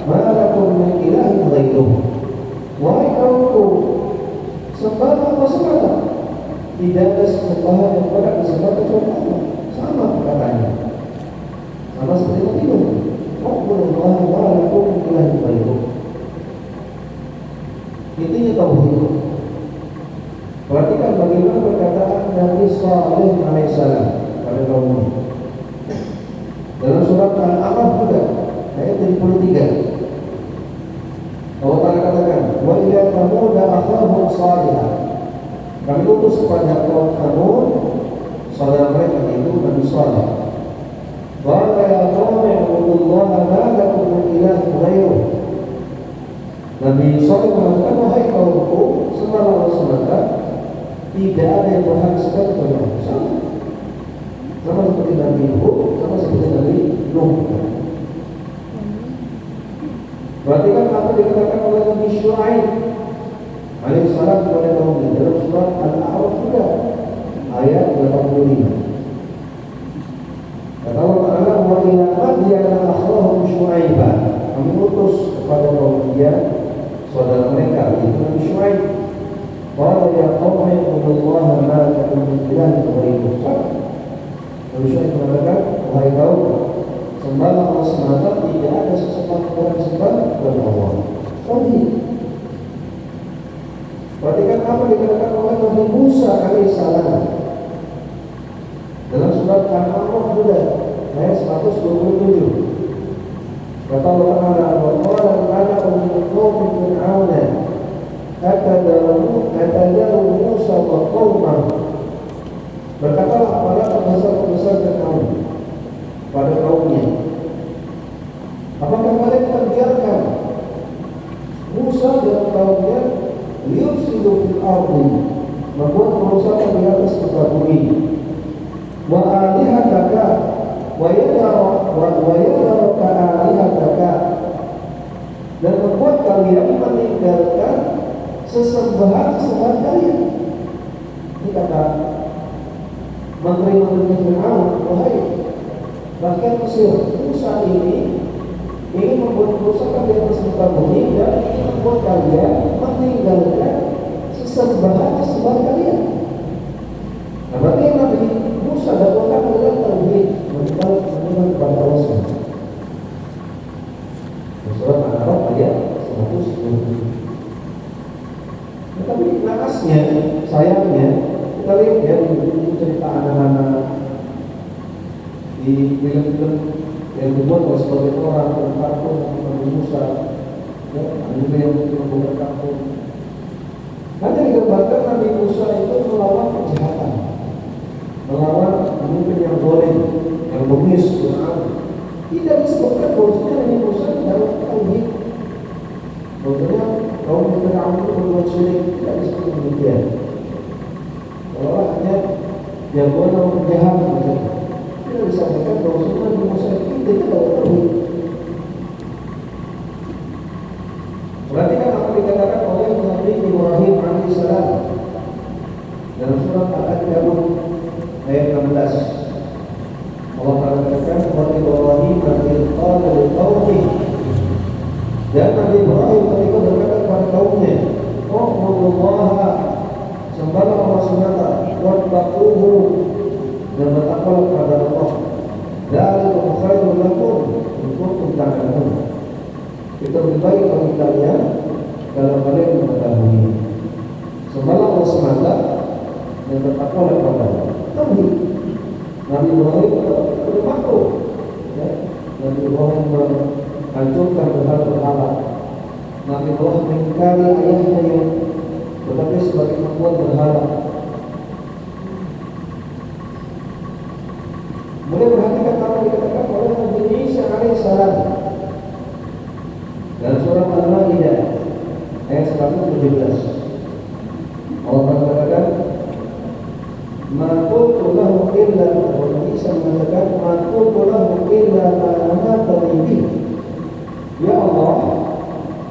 ma lakum min ilahin ghairuh." Wahai kaumku, sembahlah Allah semata. Tidak ada sembahan yang berhak disembah kecuali Allah. Sama perkataannya. Sama seperti Nabi Nuh. Rabbullah wa lakum min ilahin ghairuh. Intinya tauhid. Perhatikan bagaimana perkataan Nabi Saleh alaihissalam pada kaumnya. Dalam surat Al-A'raf juga ayat 33. Allah Ta'ala katakan, "Wa ila Thamud akhahum Shalihah." Kami utus kepada kaum Thamud saudara mereka, yaitu Nabi Saleh. Qala ya qaumi ibudullaha ma lakum min ilahin ghairuh. Nabi Saleh mengatakan, "Wahai kaumku, sembahlah Allah semata, tidak ada yang berhak disembah kecuali Allah." Sama seperti Nabi Hud, sama seperti Nabi Nuh. Berarti kan apa dikatakan oleh Nabi Syu'aib nasihat kepada kaumnya dalam surat Al-A'raf juga ayat 85. Kata Allah Ta'ala, wa ila madyana akhlahum Syu'aibah, kami utus kepada kaum dia saudara mereka yaitu Nabi Syu'aib. Qala ya qaumi ibudullaha ma lakum min ilahin ghairuh. Nabi Syu'aib mengatakan, wahai kaum, sembahlah Allah semata, tidak ada sesembahan yang sembah kecuali Allah. Tauhid. Perhatikan apa dikatakan oleh Nabi Musa alaihissalam dalam surat Al-A'raf juga ayat 127. Kata Allah Ta'ala, wa qala al-mala'u min qaumi fir'auna atadaru Musa wa qaumahu. Berkatalah kepada pembesar-pembesar Fir'aun pada kaumnya, apakah kalian akan biarkan Musa dan kaumnya liyufsidu fil ardi, membuat kerusakan di atas muka bumi, wa alihataka wa yadharaka alihataka, dan membuat kalian meninggalkan sesembahan kalian. Ini kata menteri-menteri Fir'aun, wahai rakyat Mesir, Musa ini ingin membuat kerusakan di atas muka bumi dan ingin membuat kalian meninggalkan sesembahan kalian. Nah, berarti Nabi Musa dakwakan adalah tauhid, menyembah kepada Allah SWT. Surat Al-A'raf ayat 110. Tetapi nakasnya, sayangnya, kita lihat ya di cerita anak-anak di film-film yang dibuat oleh sebagian orang tentang kartun Nabi Musa, ya, juga yang membuat kartun. Hanya digambarkan Nabi Musa itu melawan kejahatan, melawan pemimpin yang zalim, yang bengis, Fir'aun. Tidak disebutkan bahwasanya Nabi Musa dalam tauhid, bahwasanya kaum Fir'aun itu berbuat syirik, tidak disebut demikian. Kalau hanya jagoan dalam kejahatan saja, tidak disampaikan bahwasanya Nabi Musa itu tidak dalam tauhid. Perhatikan apa dikatakan oleh Nabi Ibrahim alaihissalam dalam surat Al-Ankabut ayat 16. Allah Ta'ala katakan, wa Ibrahim idh qala liqaumihi, dan Nabi Ibrahim ketika berkata kepada kaumnya, u'budullaha, sembahlah Allah semata, wattaquhu, dan bertakwalah kepada Allah, dzalikum khairul lakum in kuntum ta'lamun. Itu lebih baik bagi kalian kalau kalian mengetahui. Sembahlah Allah semata dan bertakwalah kepada Allah. Tauhid. Nabi Ibrahim bermakhluk, ya. Nabi Ibrahim menghancurkan berhala-berhala. Nabi Ibrahim mengingkari ayahnya yang bekerja sebagai pembuat berhala. Boleh perhatikan apa dikatakan oleh Nabi Isa alaihissalam dalam surat Al-Maidah ayat 117. Allah mengatakan, ma qultu lahu illa, Nabi Isa mengatakan, ma qultu lahu illa ma amartani bihi. Ya Allah,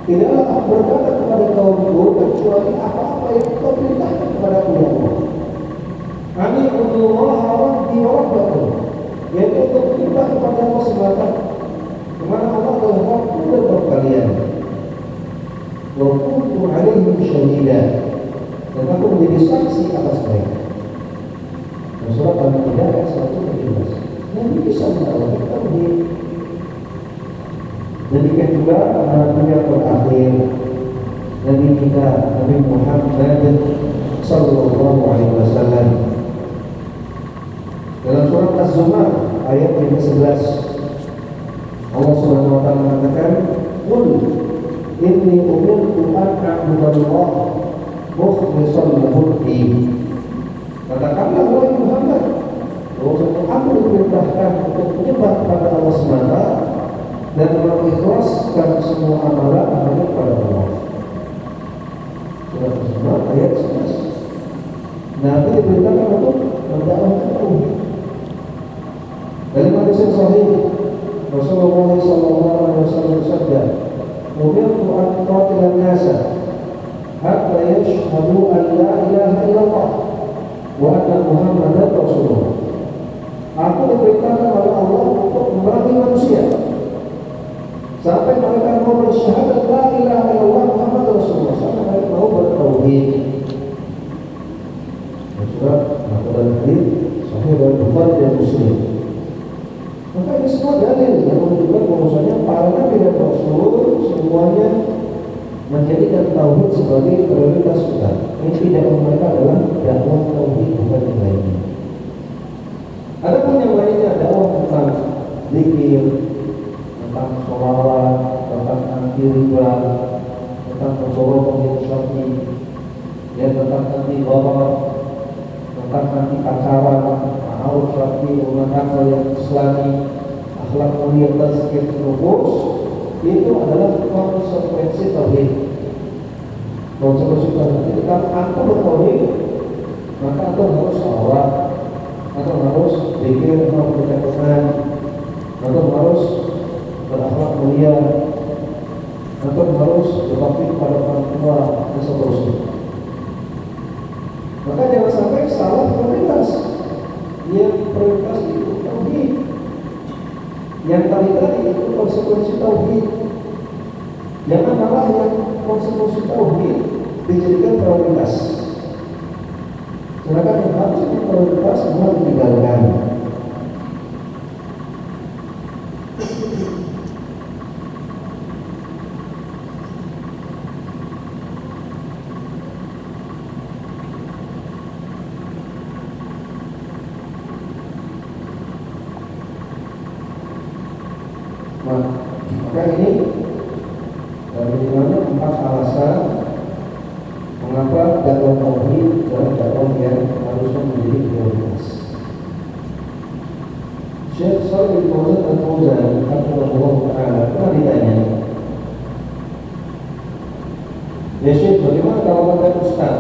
tidaklah aku berkata kepada kaumku kecuali apa-apa yang kau perintahkan kepadaku, ya Allah. Ani Allah rabbi wa rabbakum, yaitu untuk beribadah kepada Allah semata, kemana Allah adalah Rabb dan Rabb kalian. Wa kuntu alaihim syahida, dan aku menjadi saksi atas mereka. Surat Al-Maidah ayat 117. Nabi bisa mengawal tauhid. Demikian juga Nabi yang terakhir, Nabi kita Nabi Muhammad sallallahu alaihi wasallam dalam surat Az-Zumar ayat yang ke-11. Allah Subhanahu wa taala mengatakan, "Qul inni umirtu an a'budallaha mukhlishan lahu-d-din." Katakanlah wahai Muhammad, bahwa aku diperintahkan untuk menyembah kepada Allah semata dan mengikhlaskan semua amalan hanya kepada Allah. Surat Az-Zumar ayat 11. Nabi diperintahkan untuk mendakwahkan tauhid. Dalam hadis yang sahih, Rasulullah sallallahu alaihi wasallam bersabda, "Umirtu an uqatila an-nasa hatta yashhadu an la ilaha illallah wa anna Muhammadan Rasulullah. Aku diperintahkan oleh Allah untuk memerangi manusia sampai mereka mau bersyahadat la ilaha illallah Muhammad Rasulullah, sampai mereka mau bertauhid. Surat Al-Quran hadis Sahih Bukhari dan Muslim. Maka ini semua dalil yang menunjukkan bahwasanya para nabi dan rasul semuanya menjadikan tauhid sebagai prioritas utama. Ini tidak mereka adalah dakwah tauhid, bukan yang lainnya. Ada pun yang lainnya dakwah tentang zikir, tentang sholawat, tentang anti riba, tentang mendorong yang syar'i, ya, tentang anti gharar, tentang anti pacaran, ma'ruf syar'i, akhlak yang islami, akhlak mulia, tazkiyah nufus. Itu adalah konsekuensi tauhid. Konsekuensi tauhid. Ketika aku bertauhid, maka aku harus sholat, atau harus zikir, atau membaca Quran, atau harus berakhlak mulia, atau harus berbakti kepada orang tua dan seterusnya. Maka jangan sampai salah prioritas. Yang prioritas itu tauhid. Yang tadi itu konsekuensi tauhid. Jangan malah yang konsekuensi tauhid dijadikan prioritas. Sedangkan yang harusnya prioritas semua ditinggalkan. Maka ini dari mana 4 alasan mengapa dakwah tauhid adalah dakwah yang harusnya menjadi prioritas. Syekh Shalih bin Fauzan Al-Fauzan rahimahullah taala pernah ditanya, ya Syekh, bagaimana kalau kata Ustaz,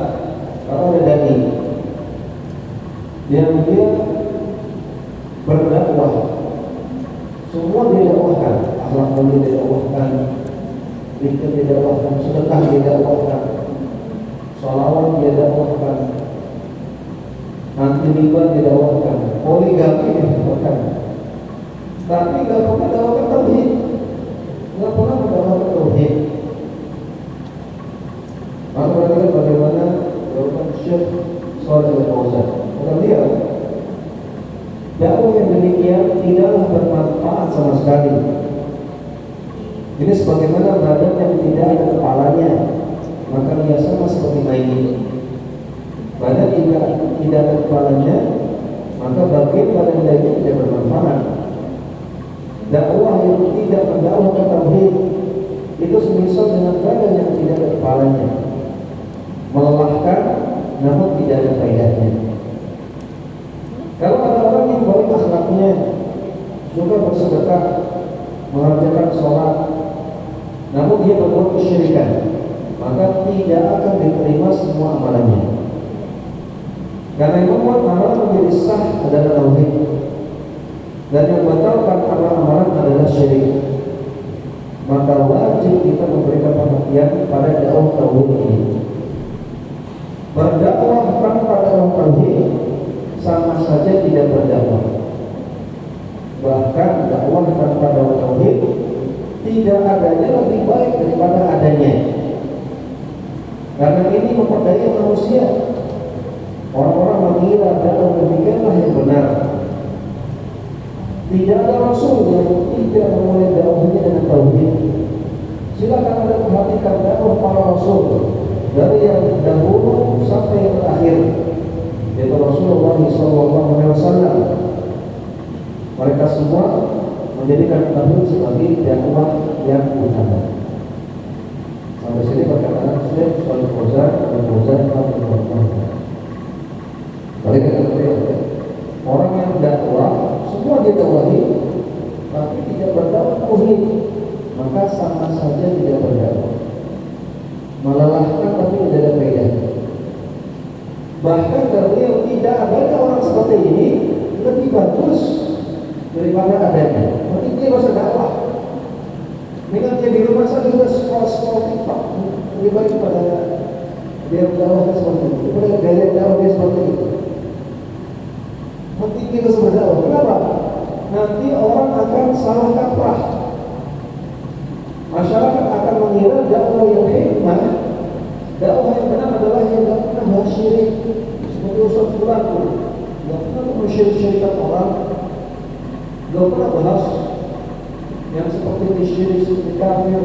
kalau ada dai yang dia berdakwah, semua dia dakwahkan, akhlak mulia dia dakwahkan, zikir dia dakwahkan, sedekah dia dakwahkan, sholawat dia dakwahkan, anti riba dia dakwahkan, poligami dia dakwahkan, tapi nggak pernah dakwahkan tauhid, nggak pernah mendakwahkan tauhid. Maka berarti bagaimana jawaban Syekh Shalih bin Fauzan? Kata dia, dakwah yang demikian tidaklah bermanfaat sama sekali. Ini sebagaimana badan yang tidak ada kepalanya, maka dia sama seperti mayit. Badan jika tidak ada kepalanya, maka bagian badan lainnya tidak bermanfaat. Dakwah yang tidak mendakwahkan tauhid itu semisal dengan badan yang tidak ada kepalanya, melelahkan namun tidak ada faedahnya. Kalau ada orang yang baik akhlaknya, juga bersedekah, mengerjakan sholat, namun dia berbuat kesyirikan, maka tidak akan diterima semua amalannya. Karena yang membuat amalan menjadi sah adalah tauhid, dan yang membatalkan amalan adalah syirik. Maka wajib kita memberikan perhatian pada dakwah tauhid ini. Berdakwah tanpa dakwah tauhid sama saja tidak berdakwah. Bahkan dakwah tanpa dakwah tauhid tidak adanya lebih baik daripada adanya. Karena ini memperdaya manusia. Orang-orang mengira dakwah demikianlah yang benar. Tidak ada rasul yang tidak memulai dakwahnya dengan tauhid. Silakan Anda perhatikan dakwah para rasul dari yang dahulu sampai yang terakhir, yaitu Rasulullah SAW. Mereka semua menjadikan tauhid sebagai dakwah yang utama. Sampai sini perkataan Syekh Shalih bin Fauzan rahimahullah. Balik ke orang yang dakwah, semua dia dakwahi, tapi tidak berdakwah tauhid, maka sama saja tidak berdakwah. Melelahkan tapi tidak ada faedah. Bahkan kalau tidak ada orang seperti ini lebih bagus daripada adanya. Berarti dia masa dakwah. Dengan dia di rumah saja juga scroll TikTok lebih baik daripada Dia dakwah seperti itu. Kemudian gaya dakwah dia seperti itu. Hati kita sebenarnya. Kenapa? Nanti orang akan salah kaprah. Masyarakat akan mengira dakwah yang hikmah, dakwah yang benar adalah yang tidak pernah bahas syirik. Seperti Ustaz Fulan pun tidak pernah mensyirik-syirikan orang, tidak pernah bahas yang seperti syirik, seperti kafir.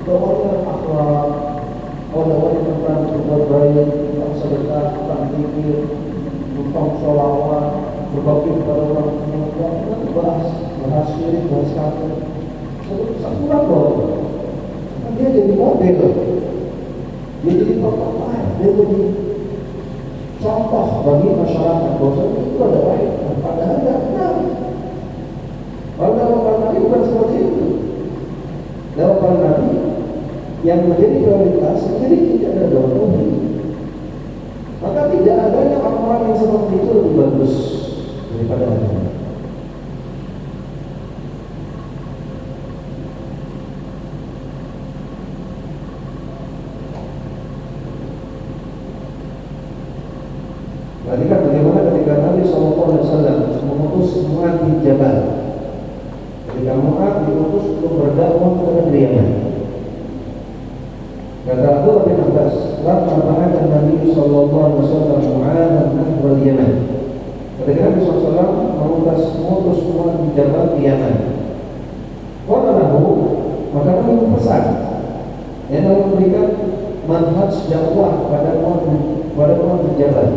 Dakwahnya akhlak, dakwahnya tentang berbuat baik, tentang sedekah, tentang zikir, tentang sholawat, berbakti kepada orang tua. Tidak pernah bahas syirik, bahas kafir. Sepulang loh, dia jadi model, dia jadi prototipe, dia jadi contoh bagi masyarakat bahwa itu ada baik, padahal tidak benar. Kalau dakwah Nabi bukan seperti itu. Dakwah Nabi yang menjadi prioritas jadi tidak ada dakwah tauhid. Maka tidak adanya orang-orang yang seperti itu lebih bagus daripada agama. Perhatikan bagaimana ketika Nabi SAW mengutus Mu'adz bin Jabal. Ketika Mu'adz diutus untuk berdakwah ke negeri Yaman. Kata Abdullah bin Abbas, "Lamma ba'atha Nabi sallallahu alaihi wasallam Mu'adz nahwa Yaman." Ketika Nabi SAW mengutus Mu'adz bin Jabal di Yaman. Qala lahu, maka Nabi berpesan, yang Nabi memberikan manhaj dakwah pada Mu'adz bin Jabal.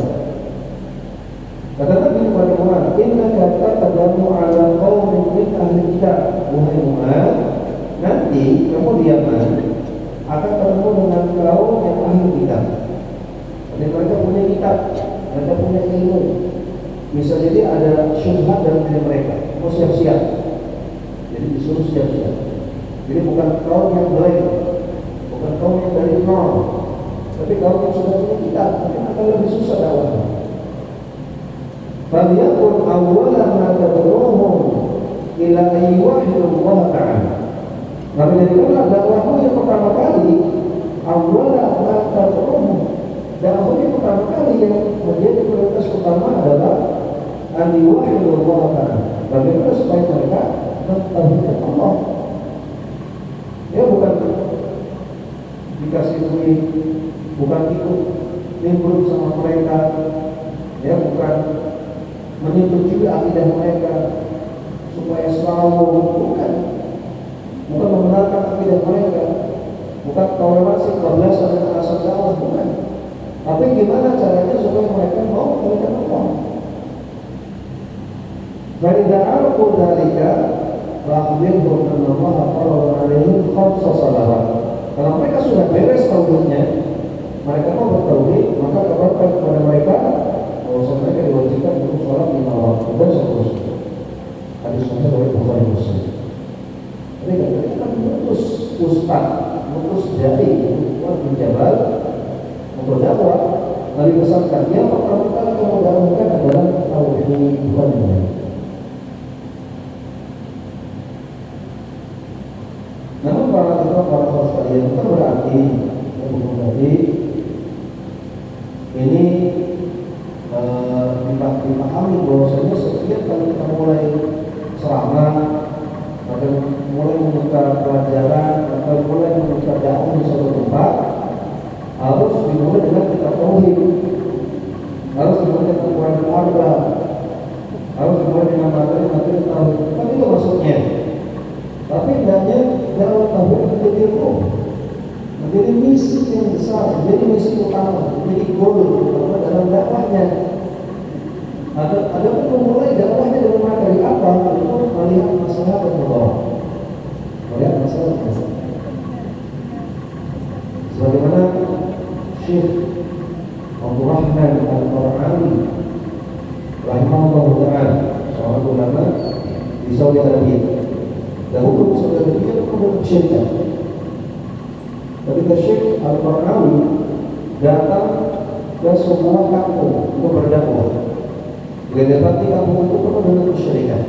Kata Nabi kepada Mu'adz, "Innaka tatadamu ala qaumin min ahli kitab." Wahai Mu'adz, nanti kamu di Yaman akan ketemu dengan kaum yang ahli kitab. Dan mereka punya kitab, mereka punya ilmu. Bisa jadi ada syubhat dalam diri mereka. Kamu siap-siap. Jadi disuruh siap-siap. Jadi bukan kaum yang blank, bukan kaum yang dari nol, tapi kaum yang sudah punya kitab. Mungkin akan lebih susah dakwahnya. Faliyakun awwalan ma tad'uuhum ila ayyuhillah ta'ala. Maka jadikanlah dakwahmu yang pertama kali, awwalan ma tad'uuhum, dakwah yang pertama kali yang menjadi prioritas utama adalah ayyuhillah ta'ala. Bagaimana supaya mereka mentauhidkan Allah. Ya bukan dikasih duit, bukan ikut nimbrung sama mereka, ya bukan menyetujui akidah mereka supaya selalu bukan membenarkan akidah mereka, bukan toleransi kebablasan dan alasan dakwah, bukan. Tapi gimana caranya supaya mereka mau mengerti Allah. Fa'idza arqu dzalika fa'akhbirhum anna Allah farada 'alaihim khamsa shalawat. Kalau mereka sudah beres tauhidnya, mereka mau bertauhid, maka kabarkan kepada mereka bahwa mereka diwajibkan untuk sholat 5 waktu dan seterusnya. Hadis sahih riwayat Bukhari Muslim. Jadi kita kan mengutus ustaz, mengutus dai, Mu'adz bin Jabal untuk dakwah. Nabi pesankan yang pertama kali kamu dakwahkan adalah tauhid, bukan dunia. Namun para sahabat sekalian, bukan berarti ini dipahami bahwasanya setiap kali kita mulai ceramah atau mulai membuka pelajaran atau mulai membuka dakwah di suatu tempat harus dimulai dengan kita tauhid, harus dimulai dengan Quran al-Arba, harus dimulai dengan materi tauhid. Kan itu maksudnya. Tapi hendaknya dakwah tauhid menjadi roh, menjadi misi yang besar, menjadi misi utama, menjadi goal utama dalam dakwahnya. Ada pun memulai dakwahnya dengan materi apa? Itu melihat masalah dan membawa. Melihat masalah dan masalah. Sebagaimana Syekh Abdul Rahman Al-Qur'ani rahimahullah ta'ala, seorang ulama di Saudi Arabia. Dahulu Saudi Arabia pernah syirkah. Ketika Syekh Al-Qur'ani datang ke sebuah kampung untuk berdakwah, dia dapati kampung itu penuh dengan kesyirikan.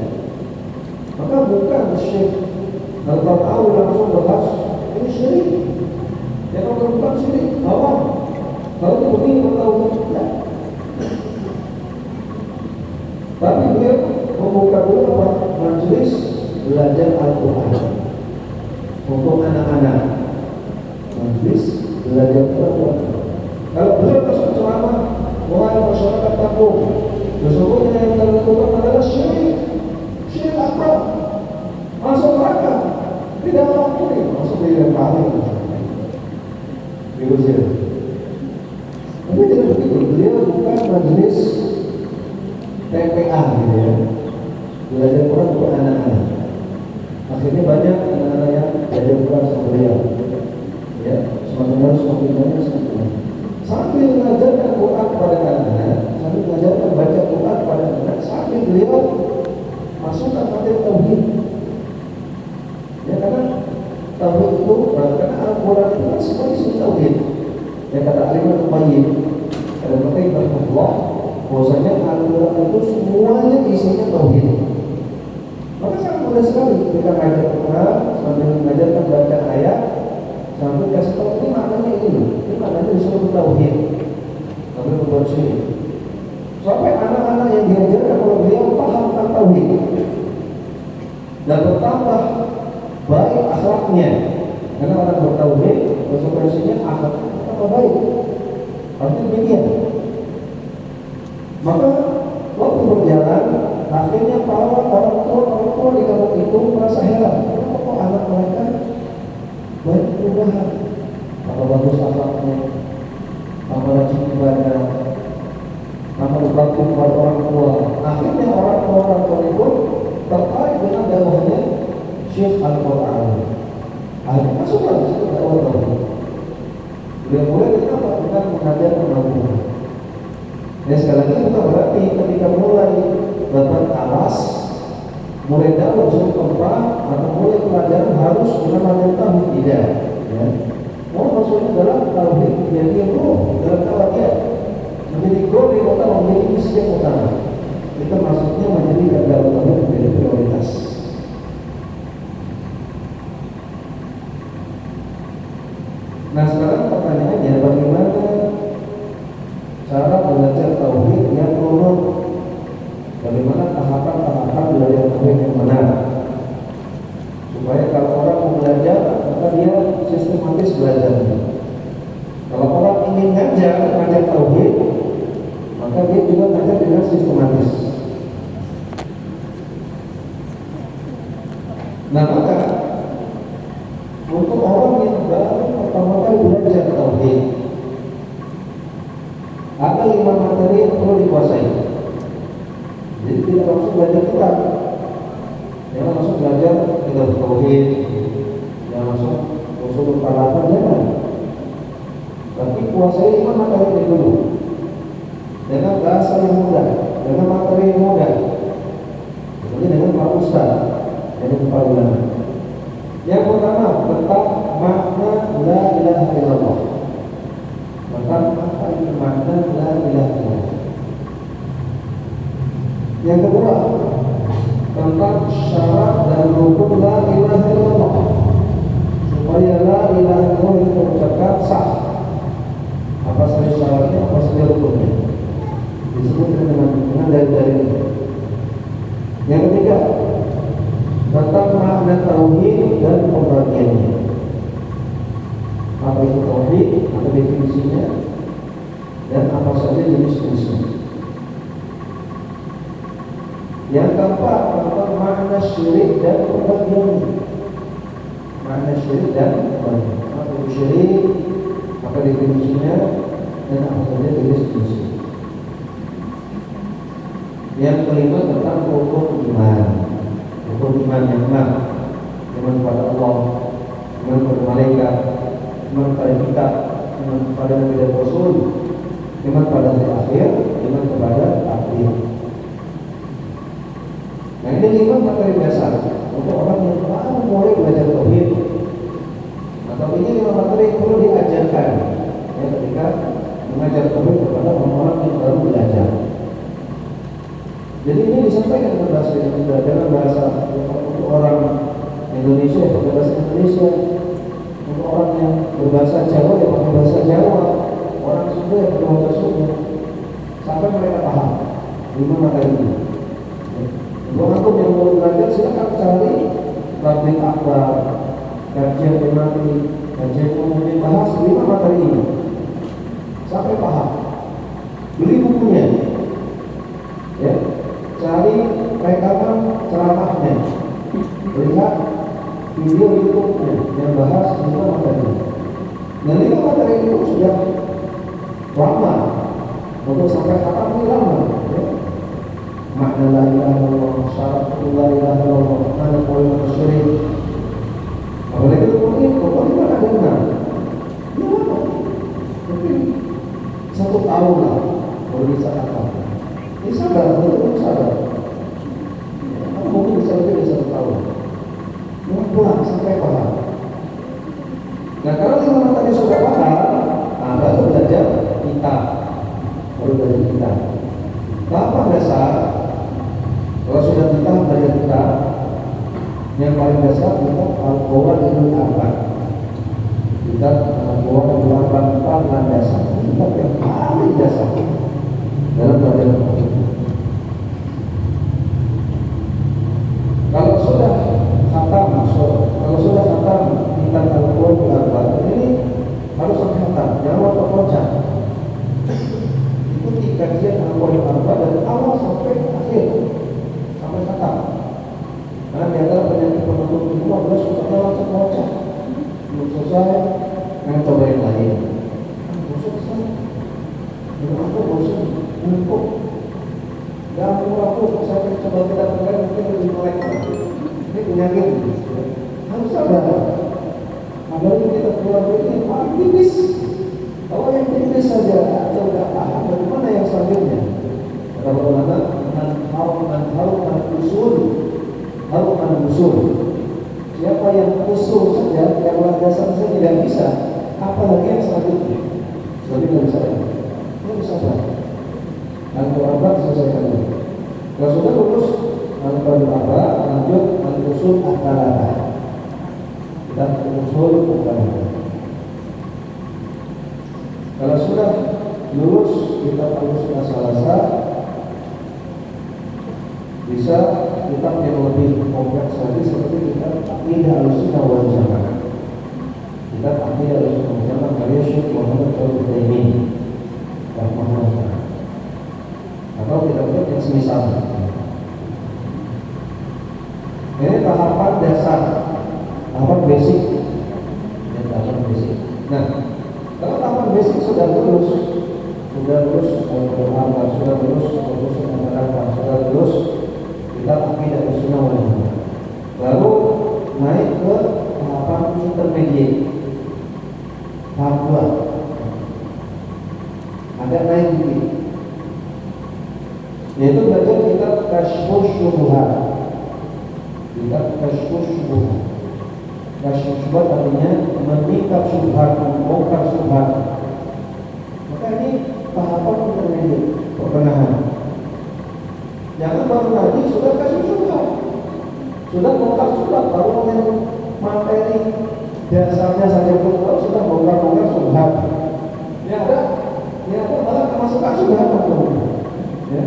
Maka bukan Syekh Al-Qur'ani langsung bahas ini syirik. Yang bukan syirik, awam. ankum. Sesungguhnya yang kalian lakukan adalah syirik, syirik akbar, masuk neraka, tidak mengampuni, masuk di dalam paling. Diusir. Tapi tidak begitu. Beliau bukan majelis TPA gitu ya. Belajar Quran untuk anak-anak. Akhirnya banyak anak-anak yang belajar Quran sama beliau. Ya, semakin baru semakin banyak semakin banyak. Sambil mengajarkan Quran kepada anak-anak, sambil mengajarkan baca Quran kepada anak, sambil beliau masukkan materi tauhid. Ya, karena tauhid itu, karena Al-Quran itu kan semua isi tauhid. Yang kata Alimah Tumayyib, ada penting Allah, bahwasanya Al-Quran itu semuanya isinya tauhid. Maka sangat mudah sekali kita mengajar Quran sambil mengajarkan baca ayat, sambil kasih tahu ini maknanya ini loh, ini maknanya disuruh tauhid, sambil membuat syirik. Sampai anak-anak yang diajarkan oleh beliau paham tentang tauhid dan bertambah baik akhlaknya, karena orang bertauhid konsekuensinya akhlaknya tambah baik. Artinya demikian. Maka waktu berjalan, akhirnya para orang tua di kampung itu merasa heran, kenapa kok anak mereka banyak perubahan, tambah bagus akhlaknya, tambah rajin ibadah, tambah berbakti kepada orang tua. Akhirnya orang tua itu tertarik dengan dakwahnya Syekh Al-Qur'an. Akhirnya masuklah di situ dakwah tauhid. Beliau mulai dengan mengajarkan Al-Quran. Ya, sekali lagi bukan berarti ketika mulai dapat alas, mulai dakwah suatu tempat atau mulai pelajaran harus dengan materi tauhid, tidak. Ya. Maksudnya adalah tauhid menjadi roh dalam tauhid, menjadi goal yang utama, menjadi misi yang utama. Itu maksudnya menjadi dalam tauhid menjadi prioritas. Nah, sekarang pertanyaannya, bagaimana cara belajar tauhid yang menurut, bagaimana tahapan-tahapan belajar tauhid yang benar, supaya kalau orang mau belajar maka dia sistematis belajarnya. Kalau orang ingin ngajar tauhid, maka dia juga ngajar dengan sistematis. Nah, maka untuk orang yang baru pertama kali belajar tauhid, ada 5 materi yang perlu dikuasai. Jadi tidak langsung belajar kitab, jangan langsung belajar kitab tauhid, jangan langsung usul palapan, jangan. Tapi kuasai 5 materi ini dulu, dengan bahasa yang mudah, dengan materi yang mudah, seperti dengan para ustaz, dengan para ulama. Yang pertama tentang makna la ilaha illallah. Tentang apa itu makna la ilaha illallah. Yang kedua tentang syarat dan rukun la ilaha illallah, supaya la ilaha illallah itu terucapkan sah. Apa saja syaratnya, apa saja rukunnya, disebut dengan dalil-dalil. Yang ketiga tentang makna tauhid dan pembagiannya. Apa itu tauhid, apa definisinya, dan apa saja jenis-jenisnya. Yang keempat tentang makna syirik dan pembagiannya. Makna syirik dan pembagiannya. Apa itu syirik, apa definisinya, dan apa saja jenis-jenisnya. Yang kelima tentang rukun iman. Rukun iman yang benar, iman kepada Allah, iman kepada malaikat, iman kepada kitab, iman kepada Nabi dan Rasul, iman pada hari akhir, iman kepada takdir. Nah, ini 5 materi dasar untuk orang yang baru mulai belajar tauhid. Atau ini 5 materi yang perlu diajarkan ya, ketika mengajar tauhid kepada orang-orang yang baru belajar. Jadi ini disampaikan dengan bahasa yang mudah, dengan bahasa untuk orang Indonesia pakai bahasa Indonesia, untuk orang yang berbahasa Jawa ya pakai bahasa Jawa, orang Sunda ya pakai bahasa Sunda, sampai mereka paham 5 materi ini. Untuk antum yang mau belajar silakan cari tablik akbar, kajian tematik, kajian umum, bahas 5 materi ini sampai paham. Beli bukunya. itu sudah lama, untuk sampai kapan ini lama. Ya. Makna la ilaha illallah, syarat la ilaha illallah, mana poin syirik. Apalagi itu pokoknya kan ada benar. Ya lama. Mungkin 1 tahun lah baru bisa hafal. Ini sabar, betul sabar. Mungkin bisa lebih dari 1 tahun. Pelan sampai paham. Nah kalau lima tadi sudah paham, baru belajar kita, baru belajar kita. Apa dasar? Kalau sudah kita belajar kita, yang paling dasar kita al-qawaid al-arba'. Kita al-qawaid al-arba' landasan. Kita yang paling dasar dalam belajar. Kalau sudah khatam kita al-qawaid al-arba', ini harus sampai khatam, jangan waktu kocak. Ikuti kajian al-qawaid al-arba' dari awal sampai akhir, sampai khatam. Karena di antara penyakit penutup itu adalah sukanya langsung kocak. Belum selesai, yang coba yang lain. Selesai. Dengan aku bosan, untuk. Dan aku saya coba kita mulai mungkin lebih melek. Ini penyakit. Harus sabar. Apalagi kita keluar ini paling tipis. Kalau yang tipis saja atau tidak paham, bagaimana yang selanjutnya? Kalau mana haruman usul. Siapa yang usul saja, yang landasan saja tidak bisa, apalagi yang selanjutnya. Jadi tidak bisa. Ini bisa sabar. Al-Qur'an selesaikan dulu. Kalau sudah lulus Al-Qur'an lanjut al-usul al-thalatha. Dan usul al-thalatha. Kalau sudah lulus kitab al-usul al-thalatha, bisa kitab yang lebih kompleks lagi seperti kitab Aqidah al-Sunnah wal Jamaah. Kitab Aqidah al-Sunnah wal Jamaah karya Syekh Muhammad Shalih Utsaimin rahimahullah. Atau kitab-kitab yang semisal. Ini tahapan dasar, tahapan basic. Nah, kalau tahapan basic sudah lulus Al-Quran, sudah lulus sudah lulus kita Aqidah al-Sunnah wal Jamaah. Lalu naik ke tahapan intermediate, tahap 2. Ada naik dikit, yaitu belajar kitab Kasyfus Syubhat. Kitab Kasyfus Syubhat. Kasyfus Syubhat artinya menyingkap syubhat, membongkar syubhat. Maka ini tahapan intermediate, pertengahan. Jangan baru lagi sudah Kasyfus Syubhat, sudah bongkar syubhat, baru yang materi dasarnya saja belum tahu sudah bongkar syubhat. Yang ada malah kemasukan syubhat belum. Ya.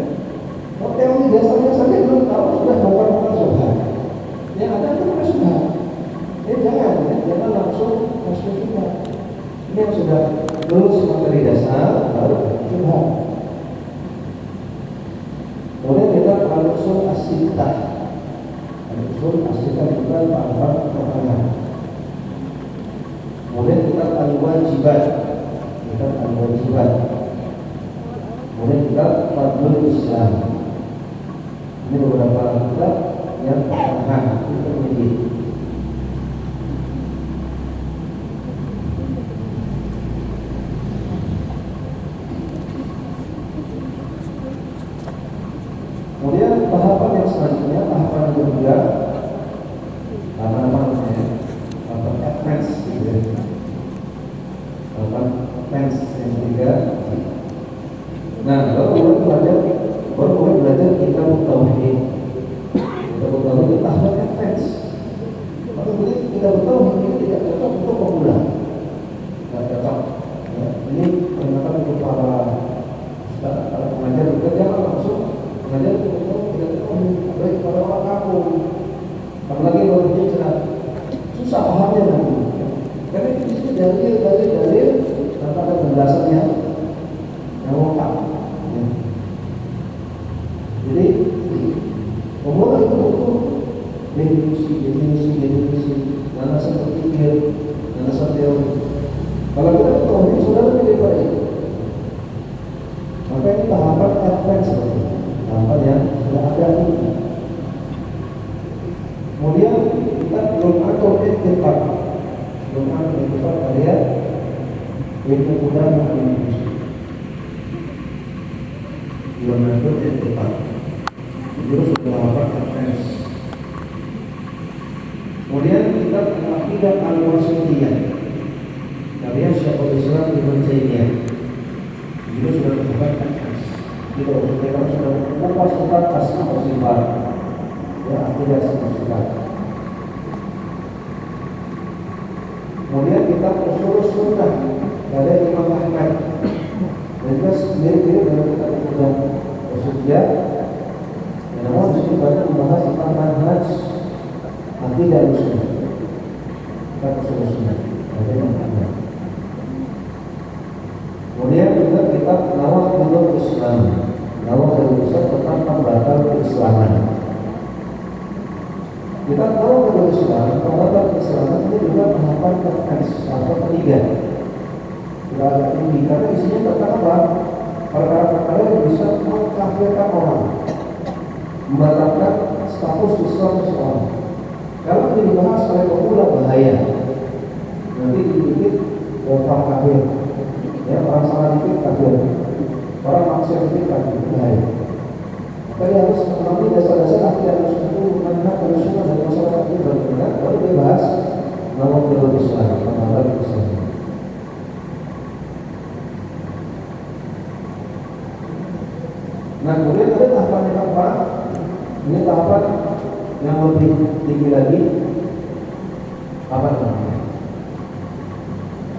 Kalau teori dasarnya saja belum tahu sudah bongkar syubhat. Yang ada itu bukan syubhat. Jangan langsung masuk syubhat. Ini yang sudah lulus materi dasar baru syubhat. Kemudian kita al-usul as-sittah. Al-usul as-sittah kita tahapan pertengahan. Kemudian kita al-wajibat. Kemudian kita Fadlul Islam. Ini beberapa kitab yang pertengahan, intermediate. Kemudian tahapan yang selanjutnya, tahapan yang ketiga, tahapan advance, tahapan advance yang ketiga. Nah, baru mulai belajar kitab tauhid. Kitab tauhid itu tahapan advance. Maka kitab tauhid ini tidak cocok untuk pemula, tidak cocok. Ya, ini ternyata untuk para pengajar juga jangan langsung mengajar kitab tauhid. Baik para orang kampung, apalagi kalau hijrah, susah pahamnya nanti. Karena di sini dalil tanpa ada penjelasannya yang lengkap. Jadi pemula itu butuh definisi, landasan berpikir, landasan teori. Kalau kita tauhid sudah ini bulan Maret yang depan itu sudah apa tes. Kemudian kita akidah al-wasitiyah karya Syekhul Islam Ibnu Taimiyah itu sudah mendapatkan tes. Kita sudah mengupas tentang asma wa sifat, ya akidah asma wa sifat. Kemudian kita usul sunnah dari Imam Ahmad. Dan juga mirip-mirip dengan kita sudah bersedia. Namun di sini banyak membahas tentang manhaj akidah sunnah. Kita usul sunnah dari Imam Ahmad. Kemudian juga kita Nawaidul Islam. Nawaidul Islam tentang pembatal keislaman. Kita tahu bahwa Islam, pembatal keislaman itu juga tahapan atau ketiga. Kita ini karena isinya tentang apa? Perkara-perkara yang bisa mengkafirkan orang, membatalkan status Islam seseorang. Kalau ini dibahas oleh pemula bahaya. Nanti dikit orang kafir, ya orang salah dikit kafir, orang maksiat dikit kafir, bahaya. Tapi harus mengalami dasar-dasar akidah itu manhaj Rasulullah dan masyarakat itu benar baru dibahas Nawaidul Islam, pembatal Islam. Nah, kemudian ada tahapan yang apa? Ini tahapan yang lebih tinggi lagi. Apa namanya?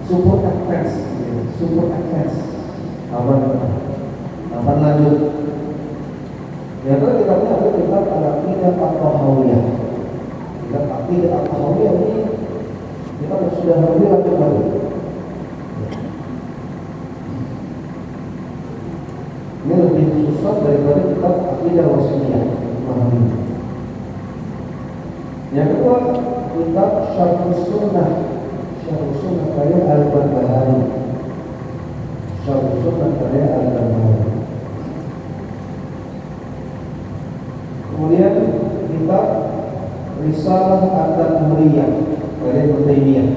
Support advance. Support advance. Tahapan lanjut. Yang kedua kita lihat ada kitab Al-Aqidah At-Tahawiyah. Kitab Aqidah At-Tahawiyah ini kita sudah lebih lanjut lagi. Ini lebih susah daripada kitab Aqidah Wasitiyah. Yang kedua kitab Syarh Sunnah. Syarh Sunnah karya Al-Barbahari. Syarh Sunnah karya Al-Barbahari. Kemudian kitab Risalah At-Tadmuriyah karya Ibnu Taimiyah.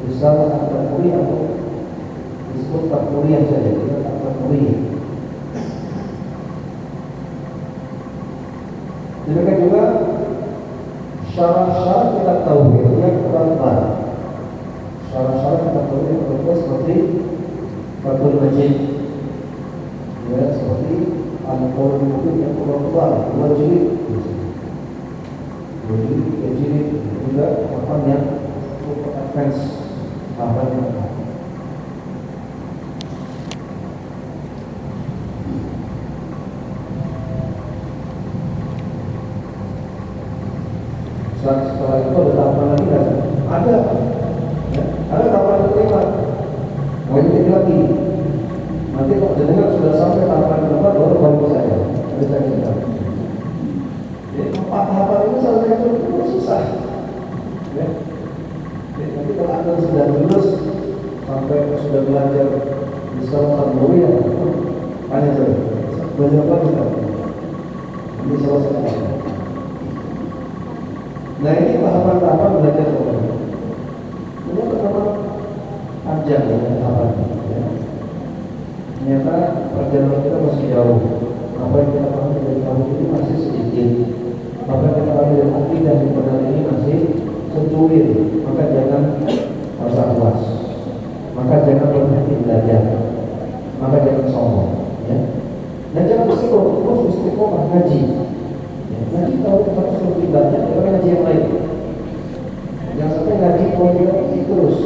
Risalah At-Tadmuriyah atau disebut Tadmuriyah saja, kitab At-Tadmuriyah. Demikian juga syarah-syarah kitab tauhid yang tebal-tebal. Syarah-syarah kitab tauhid yang tebal seperti Fathul Majid, ya seperti Al-Qaul Mufid yang tebal-tebal, 2 jilid, 3 jilid, juga apa yang cukup advance, apa yang setelah itu ada tahapan lagi kan? Ada, ya? Ada tahapan kelima. Mau ini lagi. Nanti kalau jenengan sudah sampai tahapan keempat baru bantu saya. Ada saya cerita. Jadi 4 tahapan ini selesai itu susah. Ya. Jadi nanti kalau anda sudah lulus sampai sudah belajar di sekolah Nawawi ya, tanya saya. Belajar apa kita? Ini selesai. Nah ini tahapan-tahapan belajar Quran. Ini pertama panjang ya tahapannya. Ya. Ternyata perjalanan kita masih jauh. Apa yang kita pahami dari tahun ini masih sedikit. Apa yang kita pahami dari akidah yang benar ini masih secuil. Maka jangan merasa puas. Maka jangan berhenti belajar. Maka jangan sombong. Ya. Dan jangan terus istiqomah ngaji. Nanti kalau kita harus lebih banyak daripada ngaji yang lain. Jangan sampai ngaji poin ini terus.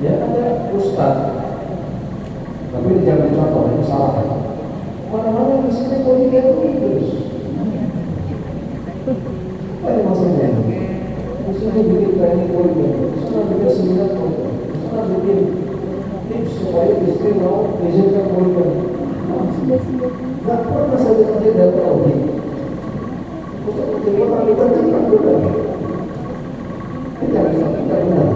Ya ada ustaz, tapi jangan dicontoh, ini salah. Mana-mana di sini poin dia terus. Apa yang maksudnya? Maksudnya bikin training poin dia, maksudnya bikin seminar poin, maksudnya bikin tips supaya istri mau izinkan poin dia. Gak pernah saya kerja dalam tauhid. Untuk jadi orang itu cepat juga. Ini jangan sampai tidak benar.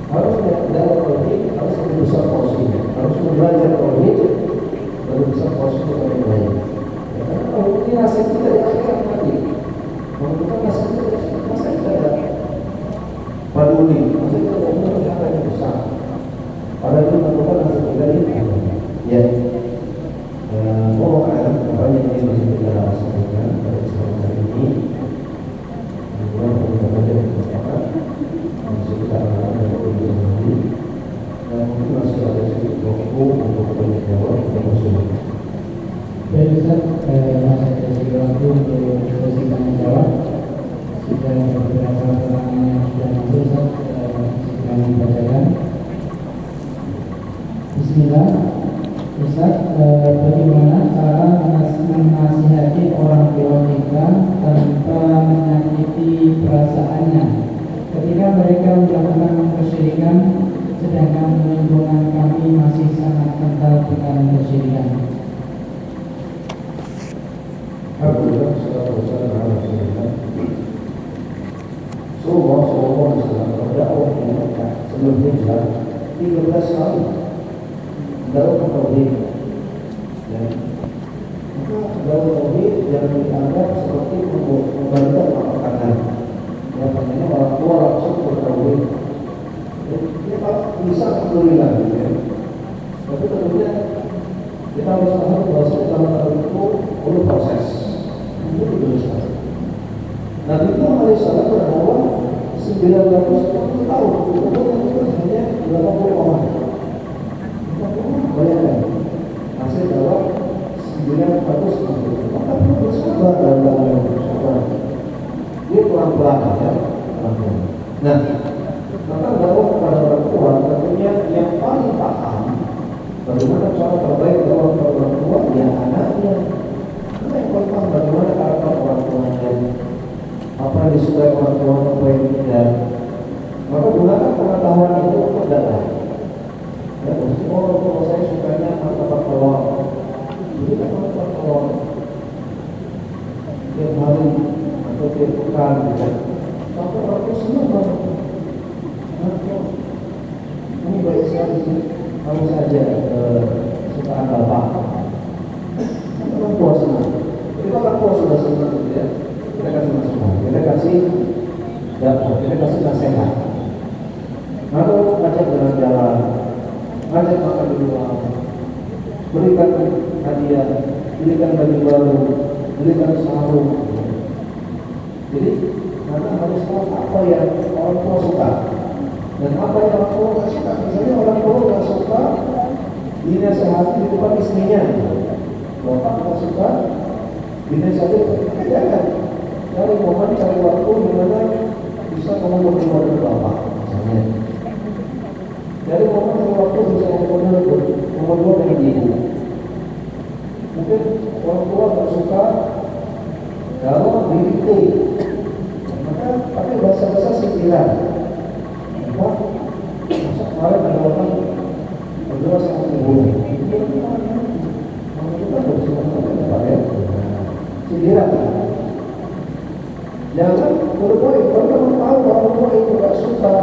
Harus dalam tauhid harus lebih besar porsinya. Harus belajar tauhid lebih besar porsinya dari lain. Karena kalau ini nasib kita di akhirat nanti, menentukan nasib kita masa kita ada peduli, masa kita mau menentukan yang besar. Pada itu merupakan hasil dari ya. Oh, apa yang ini masih kita sampaikan pada kesempatan ini. Kemudian kita baca beberapa masih kita akan dari ini dan mungkin masih ada sedikit waktu untuk berjawab dan bersoal. Baik Ustaz, masih ada sedikit waktu untuk sesi tanya jawab. Sudah beberapa pertanyaan yang sudah masuk Ustaz, sedang dibacakan. Bismillah. Ustaz, bagaimana cara menasihati orang tua kita tanpa menyakiti perasaannya ketika mereka melakukan kesyirikan, sedangkan lingkungan kami masih sangat kental dengan kesyirikan? Alhamdulillah, sallallahu alaihi wasallam. Sallallahu alaihi wasallam berdakwah di Mekah sebelum hijrah 13 tahun. Dakwah tauhid. Ya. Maka dakwah tauhid yang dianggap seperti memberikan makanan. Ya, makanya orang tua langsung bertauhid. Dia bisa alhamdulillah. Ya. Tapi tentunya kita harus tahu bahwa dalam tauhid itu perlu proses. Itu dituliskan. Nabi Muhammad alaihissalam berdakwah 940 tahun. Kemudian itu hanya 80 orang. Bayangkan, hasil dakwah 940. Maka perlu bersabar dalam dakwah bersabar. Dia pelan-pelan ya, pelan-pelan. Nah, maka dakwah kepada orang tua tentunya yang paling paham bagaimana cara terbaik dakwah kepada orang tua ya anaknya. Karena yang paling paham bagaimana karakter orang tuanya, apa yang disukai orang tua, apa yang tidak. Maka gunakan pengetahuan itu untuk dakwah. Ya, mesti kalau saya sukanya martabak telur, jadi kan martabak telur tiap hari atau tiap pekan, gitu. Sampai orang itu senang banget. Ini baik sekali sih, kalau saja sukaan bapak. Orang tua senang. Kita orang tua sudah senang, gitu ya. Kita kasih masukan, kita kasih dakwah, kita kasih nasihat. Lalu ajak jalan-jalan. Ajak makan di luar, berikan hadiah, berikan baju baru, berikan sarung. Jadi karena harus tahu apa yang orang tua suka dan apa yang orang tua tidak suka. Misalnya orang tua tidak suka dinasehati di depan istrinya, bapak tidak suka dinasehati, jangan cari momen, cari waktu di mana bisa kamu berdua dengan bapak, misalnya. Dari momen waktu bisa ngomong dengan ibu. Mungkin orang tua tak suka kalau didikte, maka pakai bahasa-bahasa sindiran. Maka masa kemarin ada orang berdua sama ibu. Kalau kita bersama-sama pakai sindiran. Jangan berbuat kalau kamu tahu orang tua itu tak suka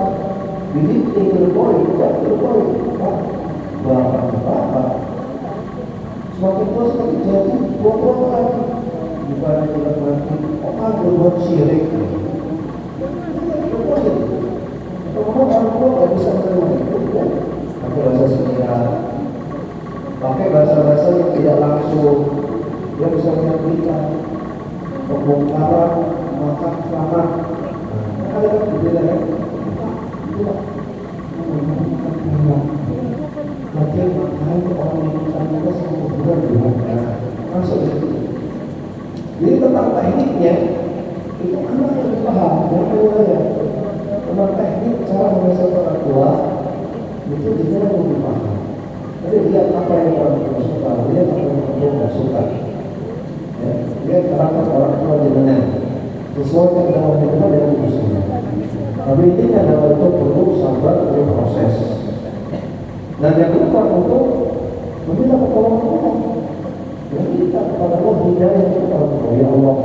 didikte berboy, tidak berboy, bapak. Semakin tua semakin jadi buat lagi. Bukan tidak berarti orang berbuat syirik. Kalau orang tua tidak bisa menerima itu, ya. Pakai bahasa sindiran, pakai bahasa-bahasa yang tidak langsung, dia bisa menyampaikan pembongkaran, makan kamar. Ada kan berbeda kan? Bagian makanan itu orang yang juga sama kuburan juga masuk di situ. Jadi tentang tekniknya itu anak yang paham, yang saya tentang teknik cara mengasah orang tua itu dia yang lebih paham. Jadi lihat apa yang orang tua suka, lihat apa yang orang tua tidak suka. Ya, lihat karakter orang tua dengan sesuaikan dengan usia. Tapi intinya adalah untuk perlu sabar, perlu proses. Dan yang kedua untuk meminta pertolongan Allah. Meminta kepada Allah hidayah kepada Allah. Ya Allah,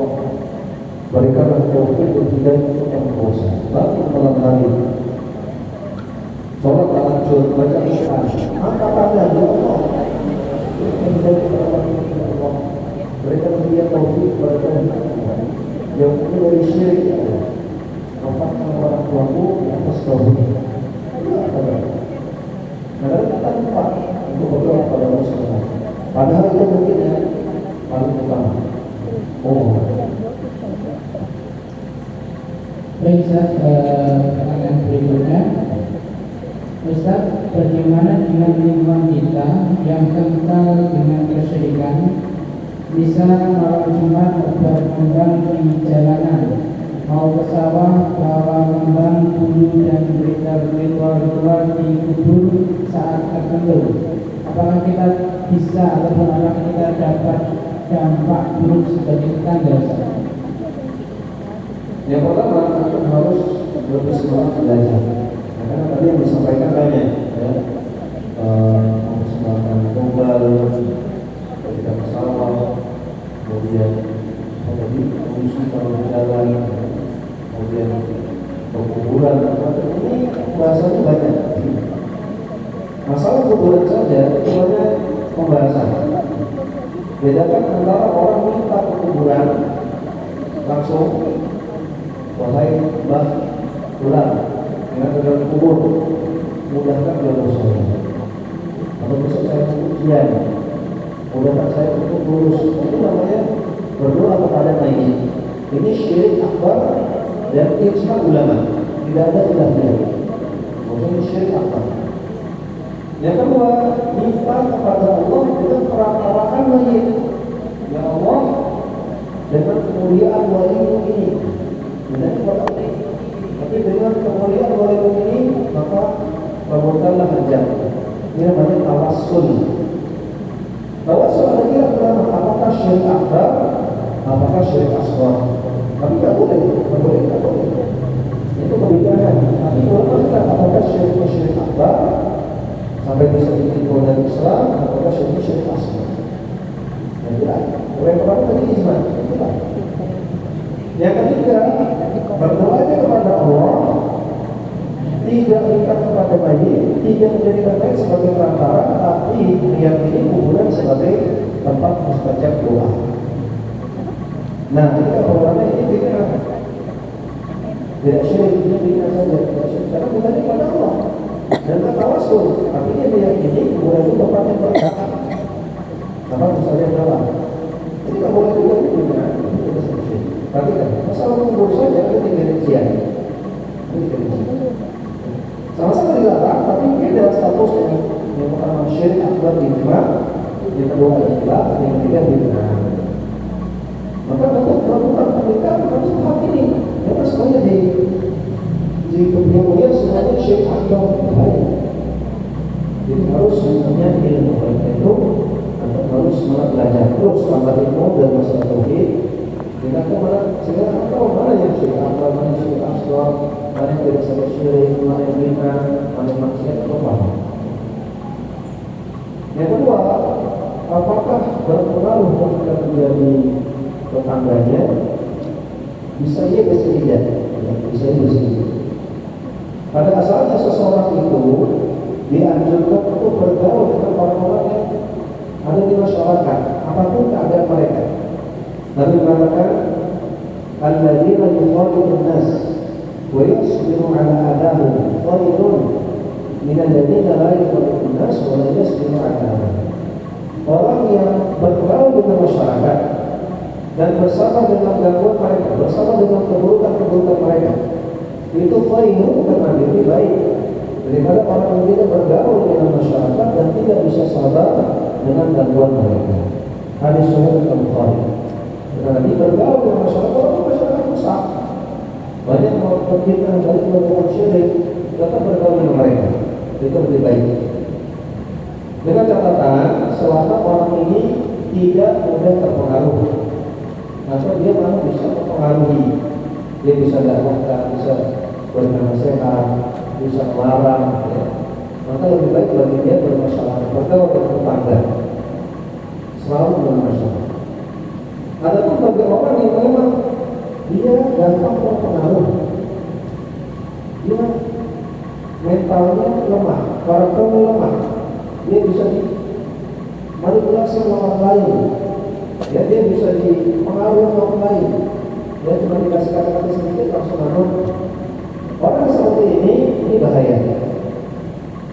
berikanlah taufik dan hidayah untuk yang berdosa. Bagi malam hari, sholat tahajud, baca Quran, angkat tangan ya Allah. Berikan hidayah kepada Allah. Berikan hidayah taufik kepada Allah. Yang kedua dari syirik ya Allah. Wafatkan orang tuaku di atas tauhid. Karena kita lupa untuk berdoa kepada Allah SWT. Padahal itu mungkin yang paling utama. Oh. Baik, Ustaz, pertanyaan berikutnya, Ustaz, bagaimana dengan lingkungan kita yang kental dengan kesyirikan, bisa malam Jumat berkembang di jalanan, mau ke sawah, bawa kembang, bulu dan ritual di kubur saat tertentu? Apakah kita bisa ataupun apakah kita dapat dampak buruk sebagai tetangga, Ustaz? Yang pertama, kita harus lebih semangat belajar. Karena tadi yang disampaikan banyak, ya, mempersembahkan tumbal, ketika ke sawah, kemudian mengisi kalau jalan, kemudian kuburan. Ini bahasanya banyak. Masalah kuburan saja itu banyak pembahasan. Bedakan antara orang minta ke kuburan langsung, wahai Mbah Fulan, yang ada dalam kubur, mudahkan jodoh saya. Kalau besok saya ujian, mudahkan saya untuk lulus. Itu namanya berdoa kepada mayit. Ini syirik akbar dan ijma ulama. Tidak ada khilafnya. Maksudnya syirik akbar. Yang kedua, minta kepada Allah dengan perantarakan mayit. Ya Allah, dengan kemuliaan walimu ini, tapi dengan kemuliaan walimu ini, maka bangunkanlah hajat. Ini namanya tawassul. Tawassul ada kira pertama, apakah syirik akbar, apakah syirik asghar? Tapi tidak boleh, tidak boleh. Itu kebijakan. Tapi ulama kita apakah syirik akbar sampai bisa ditipu dari Islam, apakah syirik asghar? Yang tidak. Yang pertama tadi ijma. Yang ketiga, berdoa kepada Allah, tidak minta kepada mayit, tidak menjadikan mayit sebagai perantara, tapi meyakini kuburan sebagai tempat mustajab doa. Nah, ketika ulama ini tidak syirik, ini tidak saja, tidak syirik, karena bukan kepada Allah dan tawassul, tapi dia meyakini kuburan itu tempat yang berkah, tempat mustajab doa. Ini tak boleh juga digunakan. Tapi kan, masalah kubur saja itu tinggal rincian. Sama-sama dilarang, tapi beda statusnya. Yang pertama syirik akbar ijma, yang kedua ikhlas, yang ketiga bid'ah. Maka untuk melakukan pernikahan harus hak ini. Karena semuanya di dunia semuanya syirik akbar bahaya. Jadi harus semuanya ilmu itu, atau harus malah belajar terus tambah ilmu dan masalah tauhid. Kita kemana? Sekarang tahu mana yang syirik akbar, mana yang syirik asghar, mana yang tidak sampai syirik, mana yang bid'ah, mana yang maksiat atau apa. Yang kedua, apakah berpengaruh ketika menjadi tetangganya? Bisa iya, bisa tidak. Bisa iya, bisa tidak. Pada asalnya seseorang itu dianjurkan untuk bergaul dengan orang-orang yang ada di masyarakat, apapun keadaan mereka. Nabi mengatakan, "Alladzina yukhaliqun nas wa yasbiru 'ala adahum khairun min alladzina la yukhaliqun nas wa la yasbiru 'ala adahum." Orang yang bergaul dengan masyarakat dan bersama dengan gangguan mereka, bersama dengan keburukan-keburukan mereka, itu khairun, karena lebih baik daripada orang yang tidak bergaul dengan masyarakat dan tidak bisa sabar dengan gangguan mereka. Hadis sahih Bukhari. Karena dia bergaul dengan masyarakat rusak. Banyak orang yang dari kelompok syirik tetap bergaul dengan mereka. Itu lebih baik. Dengan catatan, selama orang ini tidak mudah terpengaruh, maka dia malah bisa mempengaruhi. Dia bisa dakwahkan, bisa bernasihat, bisa melarang. Ya. Maka lebih baik bagi dia bermasalah, bergaul dengan tetangga, selalu dengan masalah. Adapun bagi orang yang memang dia gampang terpengaruh, dia mentalnya lemah, karakternya lemah, dia bisa dimanipulasi oleh orang lain, ya, dia bisa dipengaruhi oleh orang lain, dia cuma dikasih kata-kata sedikit langsung manut. Orang seperti ini bahaya.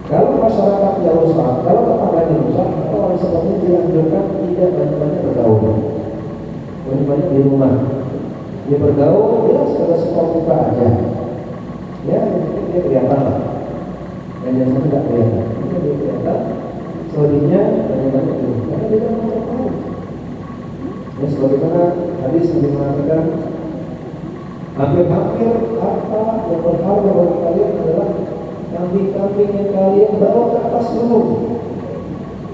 Kalau masyarakatnya rusak, kalau tetangganya rusak, maka orang seperti itu dianjurkan tidak banyak-banyak bergaul, banyak-banyak di rumah. Dia bergaul, dia sekedar sekolah buka aja. Ya, mungkin dia kelihatan lah. Dan yang satu tidak kelihatan, mungkin dia kelihatan. Selebihnya banyak-banyak di rumah. Karena dia tidak mau tahu. Ya, sebagaimana hadis yang mengatakan, hampir-hampir harta yang berharga bagi kalian adalah kambing-kambing yang kalian bawa ke atas gunung,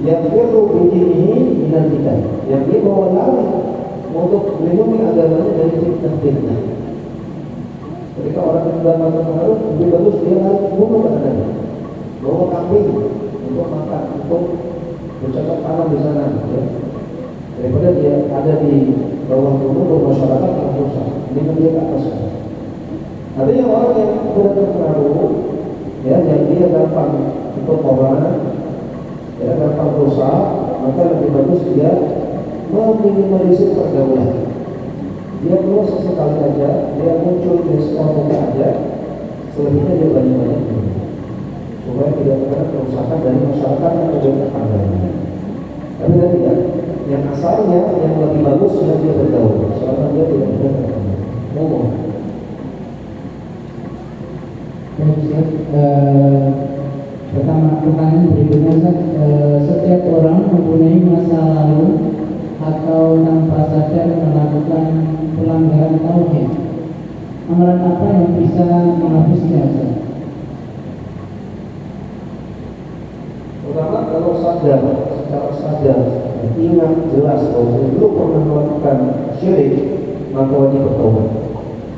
yang perlu bidinihi minan kita, yang dia bawa lari untuk melindungi agamanya dari fitnah-fitnah. Ketika orang yang sudah pengaruh, lebih bagus dia lari ke gunung katanya, bawa kambing untuk makan, untuk bercocok tanam di sana, ya. Daripada dia ada di bawah gunung bermasyarakat yang rusak, dengan dia ke atas. Artinya orang yang sudah terpengaruh, ya, yang dia gampang untuk orang, ya, gampang rusak, maka lebih bagus dia meminimalisir pergaulan. Dia keluar sesekali aja, dia muncul di sekolah aja, selebihnya dia banyak-banyak supaya tidak terkena kerusakan dari masyarakat yang ada di tetangganya. Tapi tidak, yang asalnya yang lebih bagus yang dia bergaul, selama dia tidak ngomong. Pertanyaan berikutnya, setiap orang mempunyai masa lalu atau tanpa sadar melakukan pelanggaran tauhid. Amalan apa yang bisa menghapusnya? Pertama, kalau sadar, secara sadar, ingat jelas bahwa itu pernah melakukan syirik, maka wajib bertobat.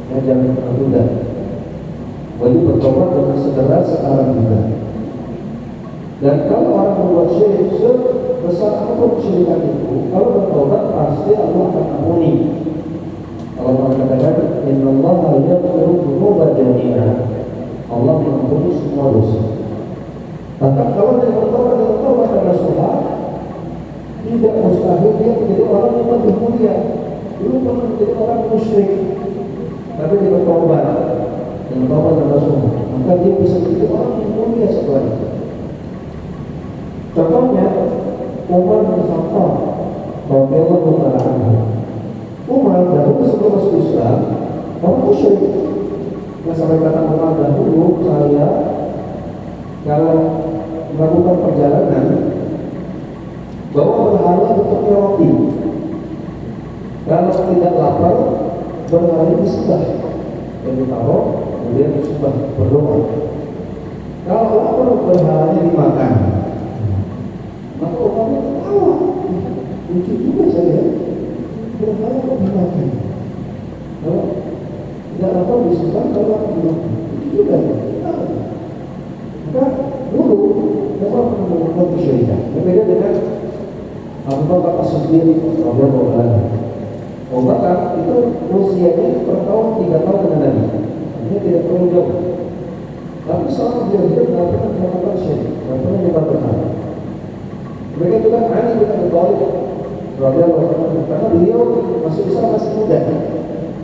Ya, jangan tertunda. Wajib bertobat dengan segera sekarang juga. Dan kalau orang membuat syirik sebesar apapun kesyirikan itu, kalau bertobat pasti Allah akan ampuni. Kalau Allah katakan, Innallaha yaghfiru dzunuba jami'a, Allah mengampuni semua dosa. Bahkan kalau dia bertobat dengan taubat dan nasuha, tidak mustahil dia menjadi orang yang lebih mulia. Dulu pernah menjadi orang musyrik, tapi dia bertobat dengan taubat dan nasuha, maka dia bisa menjadi orang yang mulia setelah itu. Contohnya Umar bin Khattab radhiyallahu ta'ala anhu. Umar dahulu sebelum masuk Islam orang musyrik. Yang sampai kata Umar dahulu, saya kalau melakukan perjalanan bawa berhala bentuknya roti. Kalau tidak lapar, berhala disembah dan ditaruh, kemudian disembah berdoa. Kalau lapar, berhalanya dimakan. Maka orangnya ketawa, lucu juga saya, berhala kok dimakan. Kalau tidak lapar disembah, kalau lapar dimakan, lucu juga. Maka dulu memang melakukan kesyirikan. Berbeda dengan Abu Bakar As-Siddiq radhiyallahu anhu. Abu Bakar itu usianya per tahun 3 tahun dengan Nabi. Ini tidak terlalu jauh. Tapi selama dia hidup tidak pernah melakukan syirik, tidak pernah nyembah berhala. Mereka juga Ali bin Abi Thalib radhiyallahu anhu, karena beliau masuk Islam masih muda,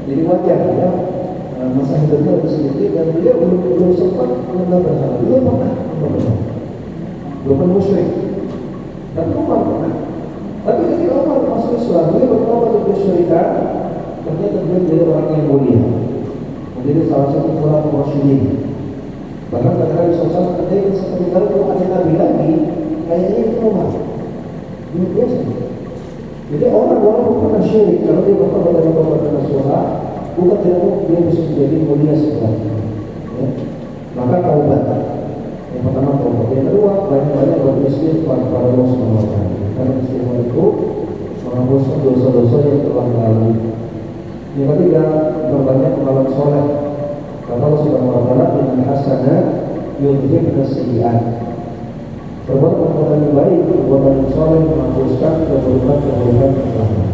jadi wajar ya masa hidupnya lebih sedikit, dan beliau belum sempat menyembah berhala. Beliau pernah belum pernah musyrik, tapi Umar pernah. Tapi ketika Umar masuk Islam, beliau bertobat dari kesyirikan, ternyata beliau menjadi orang yang mulia, menjadi salah satu khulafaur rasyidin. Bahkan ketika Rasulullah ketika seperti kalau ada Nabi lagi, kayaknya itu Umar. Ini biasa. Jadi orang walaupun pernah syirik, kalau dia bertobat dari tobat dan nasuha, bukan tidak mau dia bisa menjadi mulia setelah itu. Ya. Maka taubat. Yang pertama taubat. Yang kedua, banyak-banyak beristighfar kepada Allah Subhanahu wa taala. Karena istighfar itu menghapuskan dosa-dosa yang telah lalu. Yang ketiga, berbanyak amalan soleh. Kata Allah Subhanahu wa taala, "Innal hasanat yudhhibna as-sayyi'at." Perbuatan yang baik, perbuatan yang soleh menghapuskan keburukan-keburukan yang telah lalu.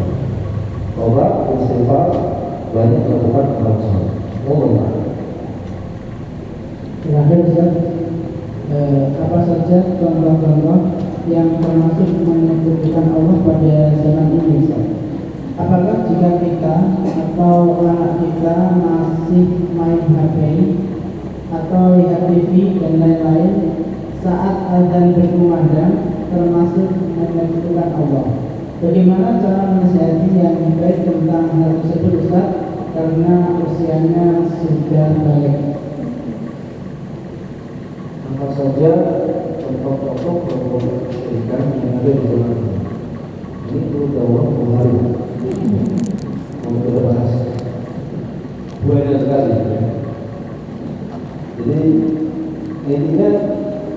Taubat, istighfar, banyak melakukan amalan soleh. Allah. Terakhir, apa saja contoh-contoh yang termasuk menyebutkan Allah pada zaman ini? Apakah jika kita atau anak kita masih main HP atau lihat TV dan lain-lain, saat azan berkumandang termasuk menyekutukan Allah. Bagaimana cara menasihati yang baik tentang hal tersebut Ustaz? Karena usianya sudah balik. Apa saja contoh-contoh perbuatan kesyirikan yang ada di dalam ini perlu dakwah Bukhari. Mau kita bahas banyak sekali ya. Jadi intinya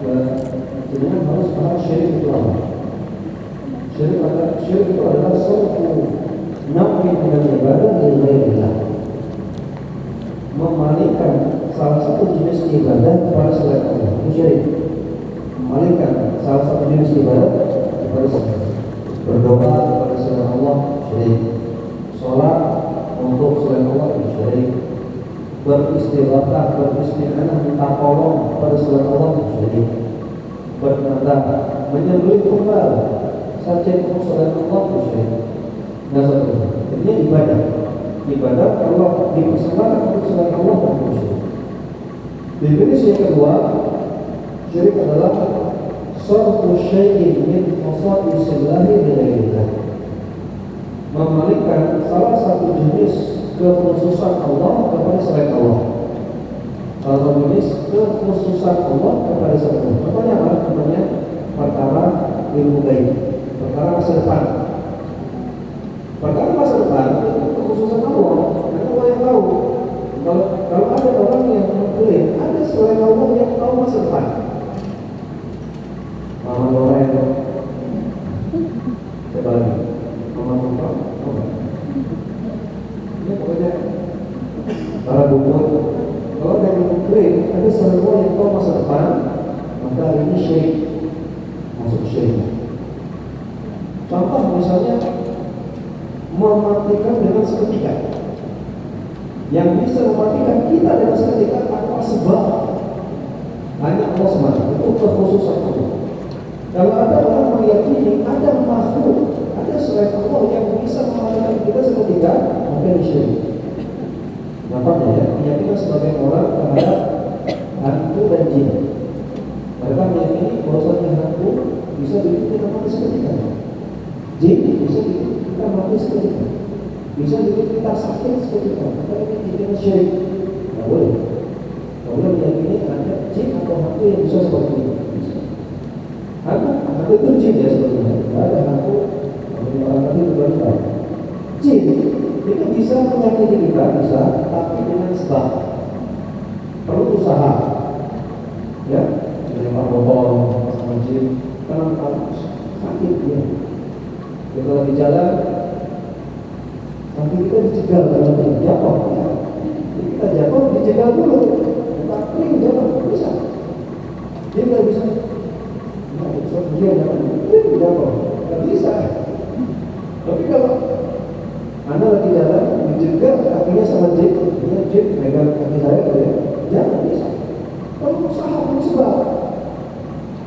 sebenarnya harus paham syirik itu apa. Syirik itu adalah suatu nau'in min ibadah li ghairillah, memalingkan salah satu jenis ibadah kepada selain Allah. Itu syirik. Memalingkan salah satu jenis ibadah kepada selain Allah. Berdoa kepada selain Allah syirik. Sholat untuk selain Allah syirik. Beristighatsah, beristighanah, minta tolong kepada selain Allah syirik. Bernadar, menyembelih tunggal saja untuk selain Allah syirik. Nah, seterusnya. Intinya ibadah kalau dipersembahkan untuk selain Allah dan syirik. Definisi yang kedua, syirik adalah sarfu syai'in min khasa'isillahi li ghairillah, memalingkan salah satu jenis kekhususan Allah kepada selain Allah. Salah satu jenis kekhususan Allah kepada selain Allah. Contohnya apa? Contohnya perkara ilmu gaib, perkara masa depan. Perkara masa depan itu kekhususan Allah, karena Allah yang tahu. Kalau ada orang yang mengklaim ada selain Allah yang tahu masa depan, Mama Loren, siapa lagi? Mama Mumpah, ini pokoknya para dukun. Kalau ada yang mengklaim ada selain Allah yang tahu masa depan, maka ini syirik, masuk syirik. Contoh misalnya mematikan dengan seketika. Yang bisa mematikan kita dengan seketika tanpa sebab hanya Allah semata. Itu kekhususan Allah. Kalau ada orang meyakini ada makhluk, ada selain Allah yang bisa mematikan kita seketika, maka ini syirik. Nampaknya ya, keyakinan sebagai orang terhadap hantu dan jin. Mereka meyakini bahwasanya hantu bisa bikin kita mati seketika. Jin bisa bikin kita mati seketika, bisa bikin kita sakit seketika. Maka ini kita syirik. Tidak boleh. Tidak boleh meyakini ada jin atau hantu yang bisa seperti itu. Hantu itu jin ya sebetulnya. Tidak ada hantu orang mati itu baru tahu. Jin itu bisa menyakiti kita, bisa, tapi dengan sebab perlu usaha. Ya, dilempar botol sama jin, karena sakit dia. Kita lagi jalan, tapi kita dicegal dalam jatuh. Ya. Kita jatuh, dicegal dulu. Kita kering jatuh, bisa. Dia nggak bisa. Nggak bisa dia kering jatuh, nggak bisa. Tapi kalau Anda lagi jalan, dicegal kakinya sama jin, jin megang kaki saya, ya, jangan bisa. Kalau usaha pun sebab.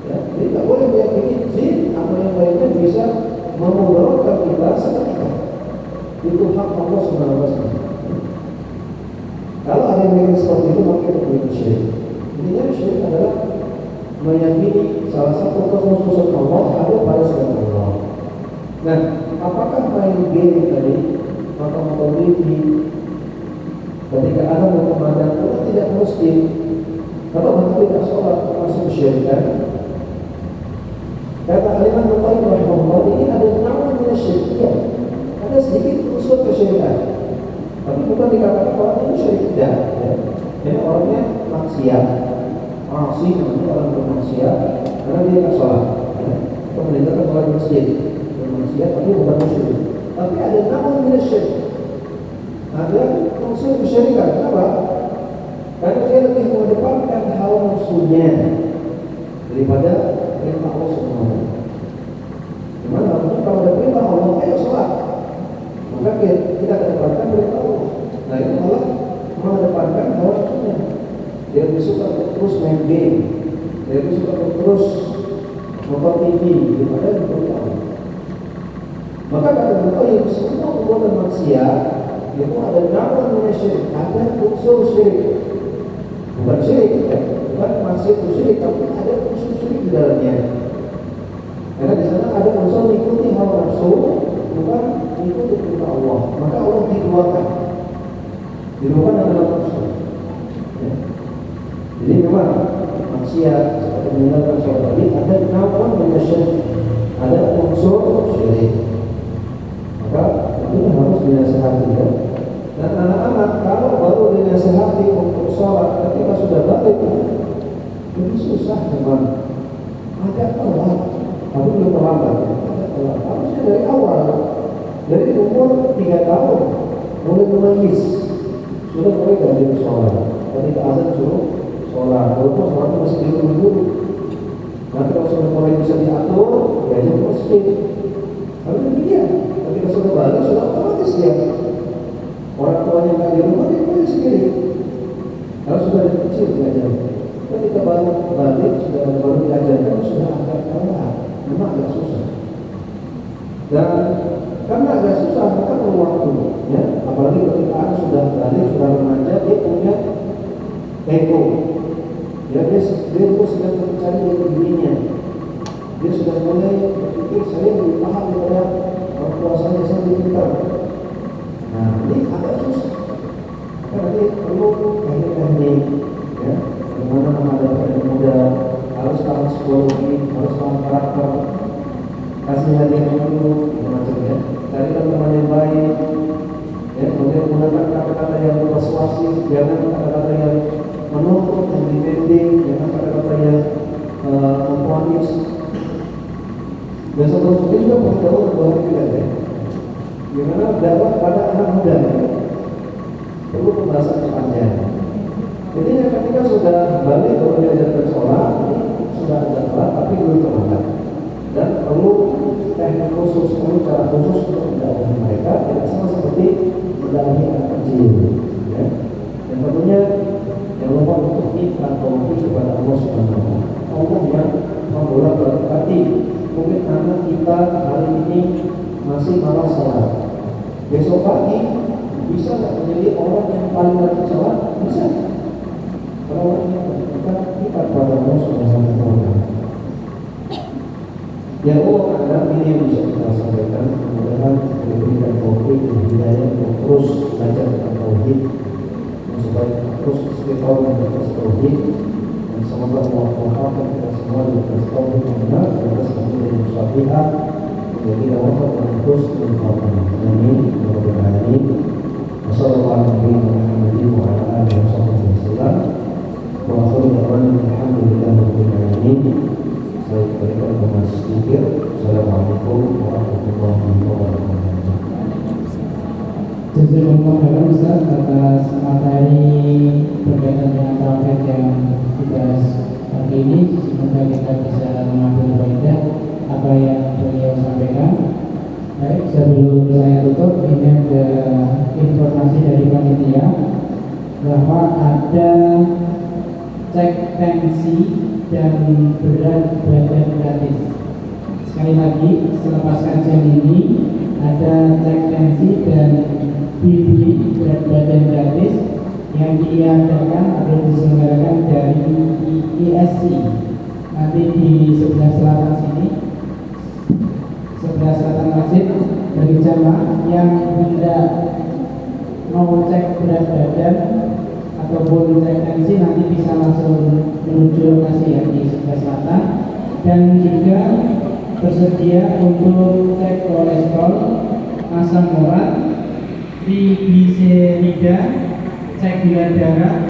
Ya, jadi nggak boleh meyakini jin atau yang lainnya bisa memudaratkan kita seketika. Itu hak Allah Subhanahu wa Ta'ala. Kalau ada yang meyakini seperti itu, maka itu syirik. Intinya syirik adalah meyakini salah satu kekhususan Allah ada pada selain Allah. Nah, apakah main game tadi atau TV ketika ada memandang orang tidak muslim, kalau tidak sholat termasuk kesyirikan? Kata Al-Imam Al-Qayyim rahimahullah, ini ada namun min syirkiyah, ada sedikit unsur kesyirikan, tapi bukan dikatakan orang ini syirik, tidak ya. Ini orangnya maksiat, masih namanya orang bermaksiat karena dia tak sholat ya. Atau meninggalkan sholat di masjid, bermaksiat tapi bukan musyrik. Tapi ada namun min syirik, ada unsur kesyirikan. Kenapa? Karena dia lebih mengedepankan hawa nafsunya daripada perintah Allah Subhanahu wa Ta'ala. Dimana maksudnya kalau ada perintah Allah, ayo sholat, maka kita kedepankan perintah Allah. Nah ini malah mengedepankan hawa nafsunya. Dia lebih suka terus main game, dia lebih suka terus nonton TV daripada mengikuti Allah. Maka kata Al-Qayyim, semua perbuatan maksiat itu ada namun syirik, ada unsur syirik. Bukan syirik, ya. Bukan maksiat syirik, tapi ada unsur syirik. di dalamnya. Karena di sana ada unsur mengikuti hawa nafsu, bukan mengikuti perintah Allah. Maka Allah diduakan dalam nafsu. Ya. Jadi memang maksiat seperti meninggalkan sholat tadi ada namun menyasyrik, ada unsur syirik. Maka tentunya harus dinasihati ya. Dan anak-anak kalau baru dinasihati untuk sholat ketika sudah balik itu susah memang. Agak telat, tapi belum terlambat. Agak telat. Harusnya dari awal, dari umur 3 tahun mulai memayis, sudah mulai ganti sholat. Ketika azan suruh sholat, walaupun sholatnya masih di rumah dulu. Nanti kalau sudah mulai bisa diatur, diajak ke masjid. Harus demikian. Ketika sudah balik, sudah otomatis dia. Orang tuanya nggak di rumah, dia punya sendiri. Kalau sudah dari kecil diajar. Ketika baru balik, baru diajarkan, sudah agak telat. Memang agak susah. Dan karena agak susah, maka perlu waktu. Ya, apalagi ketika anak sudah balik, sudah remaja, dia punya ego. Ya, dia itu sedang mencari jati dirinya. Dia sudah mulai berpikir saya lebih paham daripada orang tua saya lebih pintar. Nah, ini agak susah. Karena dia perlu teknik-teknik, ya, bagaimana menghadapi anak muda, harus paham psikologi, harus paham karakter, kasih hadiah dulu, macamnya. Carikan teman yang baik, ya, kemudian menggunakan kata-kata yang persuasif, jangan kata-kata yang menuntut, yang demanding, jangan kata-kata yang memfonis. Dan seterusnya juga perlu dua hari ya. Gimana dakwah pada anak muda perlu pembahasan yang panjang. Jadi ketika sudah balik baru diajarkan sholat, sudah ada sholat tapi belum terlambat. Dan perlu teknik khusus, perlu cara khusus untuk mendakwahi mereka, tidak sama seperti mendakwahi anak kecil. Ya. Dan tentunya jangan lupa untuk minta taufik kepada Allah Subhanahu wa Ta'ala. Allah yang membolak-balik hati. Mungkin anak kita hari ini masih malas sholat. Besok pagi bisa nggak menjadi orang yang paling rajin sholat? Bisa. Kalau kita pada Allah Subhanahu wa Ta'ala. Ya Allah, ada ini yang bisa kita sampaikan. Mudah-mudahan diberikan taufik dan hidayah untuk terus belajar tentang tauhid, supaya terus istiqomah dan terus tauhid. Dan semoga Allah mewafaqkan kita semua di atas tauhid yang benar, di atas akidah yang sahihah. Jadi kita wafat dengan terus dan khawatir. Amin. Ya Rabbal Alamin. Wassalamualaikum warahmatullahi wabarakatuh. Wa akhiru da'wana alhamdulillahi rabbil alamin. Saya berikan kepada speaker. Assalamualaikum warahmatullahi wabarakatuh. Jazakumullah khairan Ustaz atas materi berkaitan dengan tauhid yang dibahas hari ini. Semoga kita bisa mengambil faedah apa yang beliau sampaikan. Baik, sebelum saya tutup, ini ada informasi dari panitia bahwa ada cek tensi dan berat badan gratis. Sekali lagi, selepas kajian ini ada cek tensi dan BB berat badan gratis yang diadakan atau diselenggarakan dari ISC. Nanti di sebelah selatan sini, sebelah selatan masjid, bagi jamaah yang hendak mau cek berat badan ataupun cek tensi nanti bisa langsung menuju lokasi yang di sebelah selatan. Dan juga bersedia untuk cek kolesterol, asam urat, trigliserida, cek gula darah.